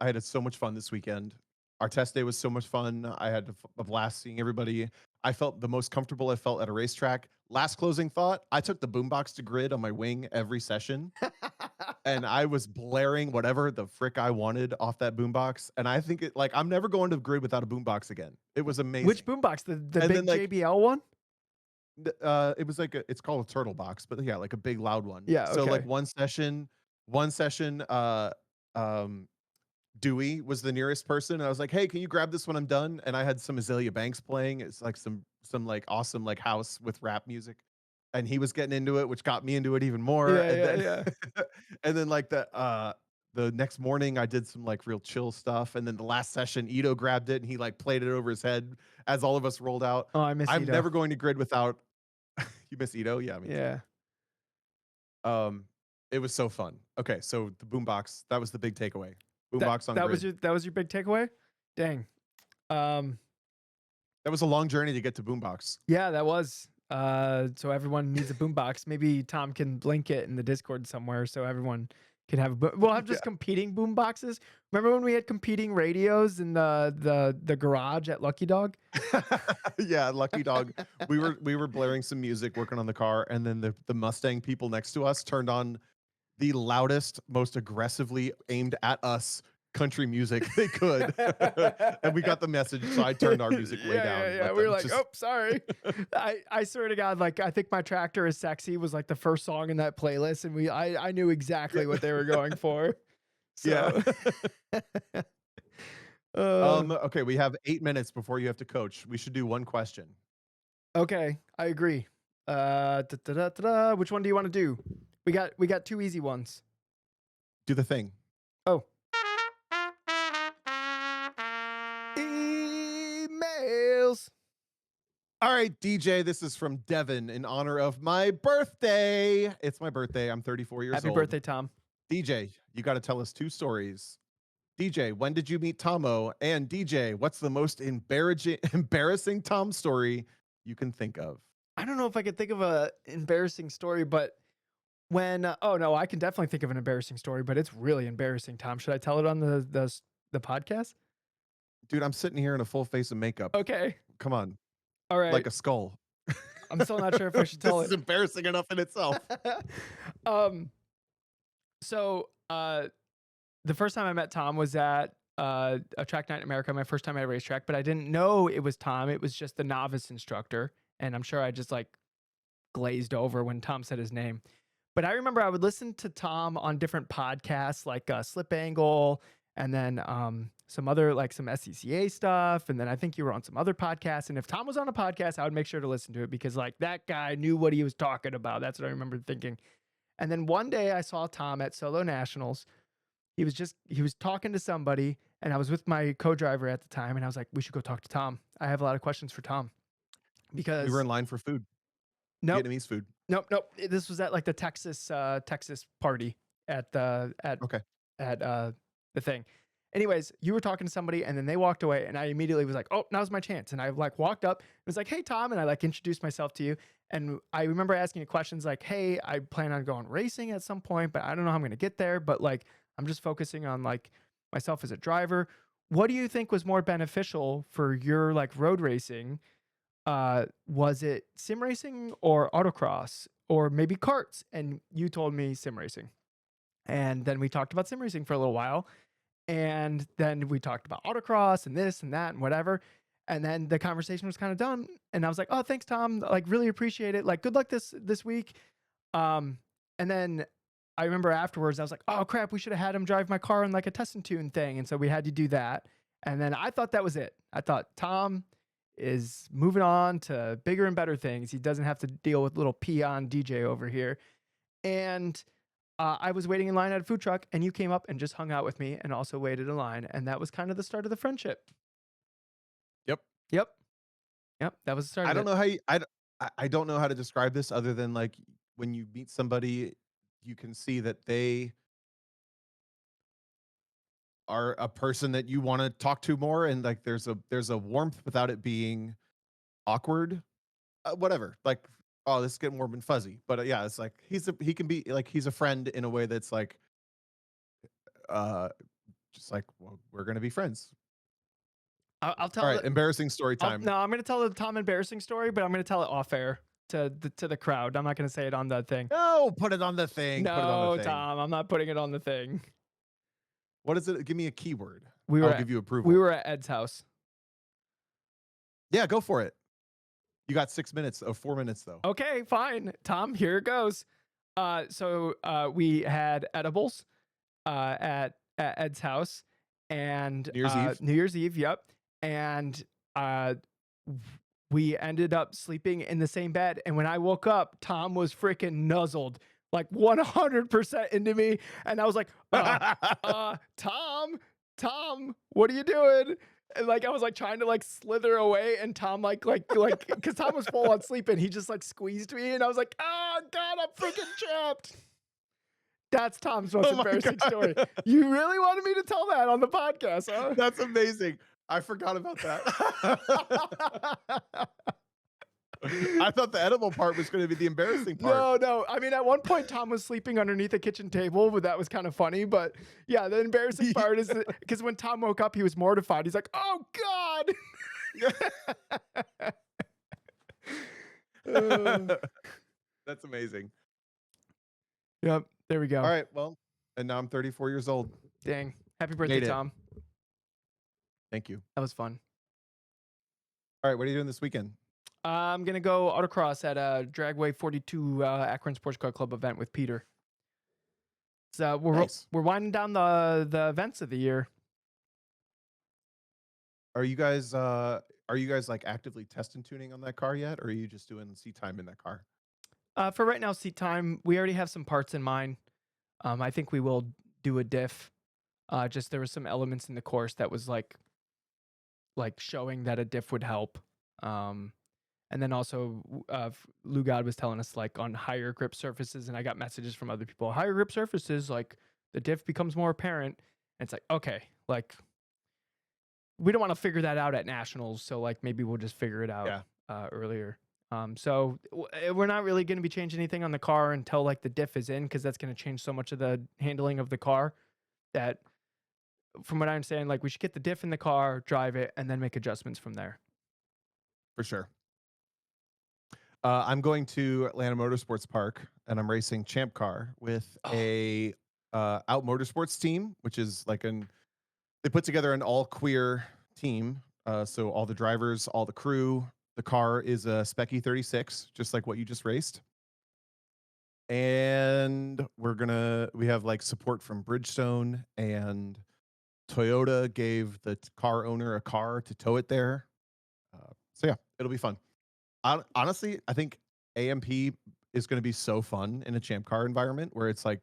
had so much fun this weekend. Our test day was so much fun. I had a blast seeing everybody. I felt the most comfortable I felt at a racetrack. Last closing thought: I took the boombox to grid on my wing every session, and I was blaring whatever the frick I wanted off that boombox. And I think I'm never going to grid without a boombox again. It was amazing. Which boombox? The And big then, like, JBL one? It was like it's called a turtle box, but yeah, like a big loud one. Yeah. So like Okay. one session, Dewey was the nearest person. And I was like, hey, can you grab this when I'm done? And I had some Azalea Banks playing. It's like some like awesome like house with rap music. And he was getting into it, which got me into it even more. Yeah. And Yeah. then Yeah. and then like the next morning I did some like real chill stuff. And then the last session, Ito grabbed it and he like played it over his head as all of us rolled out. Oh, I miss I'm Ito. never going to grid without. You miss Ito? Yeah, me too. Yeah. It was so fun. Okay, so the boombox, that was the big takeaway. Boombox on That grid. was your big takeaway? Dang. That was a long journey to get to boombox. Yeah, that was. So everyone needs a boombox. Maybe Tom can link it in the Discord somewhere so everyone can have we'll have just competing boomboxes. Remember when we had competing radios in the garage at Lucky Dog? Yeah, Lucky Dog. We were blaring some music, working on the car, and then the Mustang people next to us turned on the loudest, most aggressively aimed at us country music they could. And we got the message, so I turned our music way down. Yeah. We were like, oh, sorry. I swear to God, like I think My Tractor Is Sexy was like the first song in that playlist, and I knew exactly what they were going for. So. Yeah. Okay, we have 8 minutes before you have to coach. We should do one question. Okay, I agree. Which one do you want to do? We got two easy ones. Do the thing. Oh. Emails. All right, DJ, this is from Devin in honor of my birthday. It's my birthday. I'm 34 years Happy old. birthday, Tom. DJ, you got to tell us 2 stories. DJ, when did you meet Tomo? And DJ, what's the most embarrassing Tom story you can think of? I don't know if I could think of a embarrassing story, but when oh no, I can definitely think of an embarrassing story, but it's really embarrassing, Tom. Should I tell it on the podcast? Dude, I'm sitting here in a full face of makeup. Okay. Come on. All right. Like a skull. I'm still not sure if I should tell This is embarrassing enough in itself. So the first time I met Tom was at a track night in America, my first time at a racetrack, but I didn't know it was Tom. It was just the novice instructor. And I'm sure I just like glazed over when Tom said his name. But I remember I would listen to Tom on different podcasts like Slip Angle and then some other like some SCCA stuff. And then I think you were on some other podcasts. And if Tom was on a podcast, I would make sure to listen to it because like that guy knew what he was talking about. That's what I remember thinking. And then one day I saw Tom at Solo Nationals. He was talking to somebody and I was with my co-driver at the time and I was like, we should go talk to Tom. I have a lot of questions for Tom. Because we were in line for food. Nope. Vietnamese food. Nope. This was at like the Texas party at the thing. Anyways, you were talking to somebody and then they walked away and I immediately was like, oh, now's my chance. And I like walked up and was like, hey, Tom. And I like introduced myself to you. And I remember asking you questions like, hey, I plan on going racing at some point, but I don't know how I'm going to get there. But like, I'm just focusing on like myself as a driver. What do you think was more beneficial for your like road racing? Was it sim racing or autocross or maybe karts? And you told me sim racing. And then we talked about sim racing for a little while. And then we talked about autocross and this and that and whatever. And then the conversation was kind of done. And I was like, oh, thanks, Tom. Like, really appreciate it. Like, good luck this week. And then I remember afterwards, I was like, oh, crap, we should have had him drive my car in like a test and tune thing. And so we had to do that. And then I thought that was it. I thought Tom is moving on to bigger and better things. He doesn't have to deal with little peon DJ over here. And I was waiting in line at a food truck and you came up and just hung out with me and also waited in line. And that was kind of the start of the friendship. Yep. That was the start. I don't know how you, I don't know how to describe this other than like when you meet somebody, you can see that they are a person that you want to talk to more. And like, there's a warmth without it being awkward, whatever. Like, oh, this is getting warm and fuzzy, but yeah, it's like, he can be like, he's a friend in a way that's like, just like, well, we're going to be friends. I'll tell. All right, embarrassing story time. No, I'm going to tell the Tom embarrassing story, but I'm going to tell it off air to the crowd. I'm not going to say it on the thing. No, put it on the thing. No, put it on the thing. Tom, I'm not putting it on the thing. What is it? Give me a keyword. I'll give you approval. We were at Ed's house. Yeah, go for it. You got 6 minutes, 4 minutes though. Okay, fine. Tom, here it goes. So we had edibles at Ed's house and New Year's Eve, yep. And we ended up sleeping in the same bed. And when I woke up, Tom was freaking nuzzled like 100% into me. And I was like, Tom, what are you doing? And like, I was like trying to like slither away and Tom like, cause Tom was full on sleeping. He just like squeezed me and I was like, oh God, I'm freaking trapped. That's Tom's most embarrassing story. You really wanted me to tell that on the podcast, huh? That's amazing. I forgot about that. I thought the edible part was going to be the embarrassing part. No. I mean, at one point, Tom was sleeping underneath a kitchen table, but that was kind of funny. But yeah, the embarrassing part is because when Tom woke up, he was mortified. He's like, oh, God. That's amazing. Yep. There we go. All right. Well, and now I'm 34 years old. Dang. Happy birthday, Tom. Thank you. That was fun. All right. What are you doing this weekend? I'm going to go autocross at a Dragway 42 Akron Sports Car Club event with Peter. So we're winding down the events of the year. are you guys like actively testing tuning on that car yet, or are you just doing seat time in that car? For right now, seat time, we already have some parts in mind. I think we will do a diff. Just there was some elements in the course that was like showing that a diff would help. Um, and then also, Lugard was telling us like on higher grip surfaces, and I got messages from other people. Higher grip surfaces, like the diff becomes more apparent. And it's like, okay, like we don't want to figure that out at nationals, so like maybe we'll just figure it out Yeah, earlier. We're not really going to be changing anything on the car until like the diff is in, because that's going to change so much of the handling of the car. That, from what I understand, like we should get the diff in the car, drive it, and then make adjustments from there. for sure. I'm going to Atlanta Motorsports Park, and I'm racing Champ Car with Oh, a Out Motorsports team, which is like they put together an all queer team. So all the drivers, all the crew. The car is a Spec 36, just like what you just raced. And we have like support from Bridgestone, and Toyota gave the car owner a car to tow it there. So yeah, it'll be fun. Honestly, I think AMP is going to be so fun in a Champ Car environment where it's like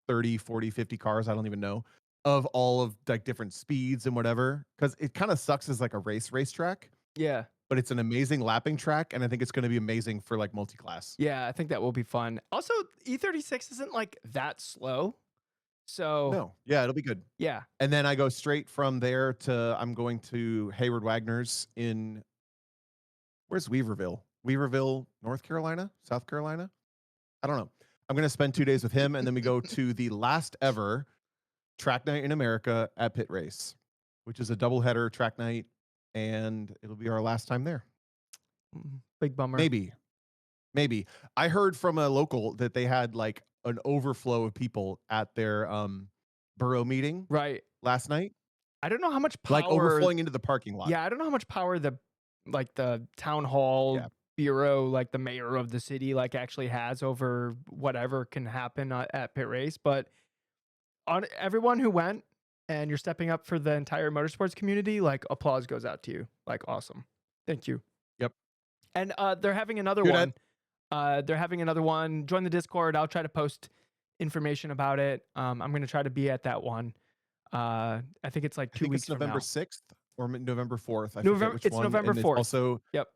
30, 40, 50 cars, I don't even know, of all of like different speeds and whatever. Because it kind of sucks as like a racetrack, yeah. but it's an amazing lapping track, and I think it's going to be amazing for like multi-class. Yeah, I think that will be fun. Also, E36 isn't like that slow. So, No, yeah, it'll be good. yeah. And then I go straight from there I'm going to Hayward Wagner's where's Weaverville? Weaverville, North Carolina, South Carolina? I don't know. I'm going to spend 2 days with him, and then we go to the last ever track night in America at Pit Race, which is a doubleheader track night, and it'll be our last time there. Big bummer. Maybe. I heard from a local that they had like an overflow of people at their borough meeting Right. last night, I don't know how much power. like overflowing into the parking lot. Yeah, I don't know how much power the town hall Yeah. bureau, like the mayor of the city, like actually has over whatever can happen at Pit Race. But on everyone who went, and you're stepping up for the entire motorsports community, like applause goes out to you. Like, awesome. Thank you. Yep. And they're having another Dude, one. They're having another one. Join the Discord. I'll try to post information about it. I'm going to try to be at that one. I think it's like 2 weeks it's November from 6th or November 4th. I November. forget which It's one. November And 4th. Also, Yep.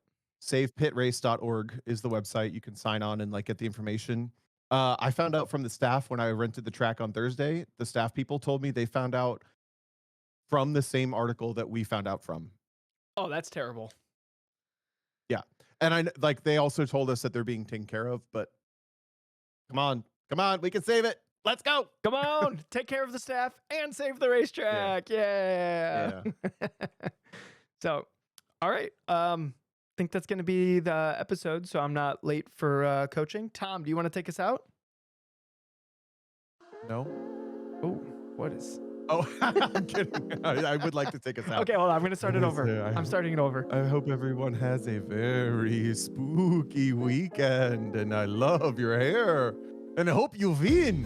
savepitrace.org is the website. You can sign on and like get the information. I found out from the staff when I rented the track on Thursday. The staff people told me they found out from the same article that we found out from. Oh, that's terrible. Yeah. And they also told us that they're being taken care of, but come on, we can save it. Let's go. Come on, take care of the staff and save the racetrack. Yeah. So, all right. Think that's going to be the episode, so I'm not late for coaching. Tom, do you want to take us out? No. Oh, what is? Oh, I'm kidding. I would like to take us out. Okay, hold on. I'm going to start it over. I'm starting it over. I hope everyone has a very spooky weekend, and I love your hair, and I hope you win.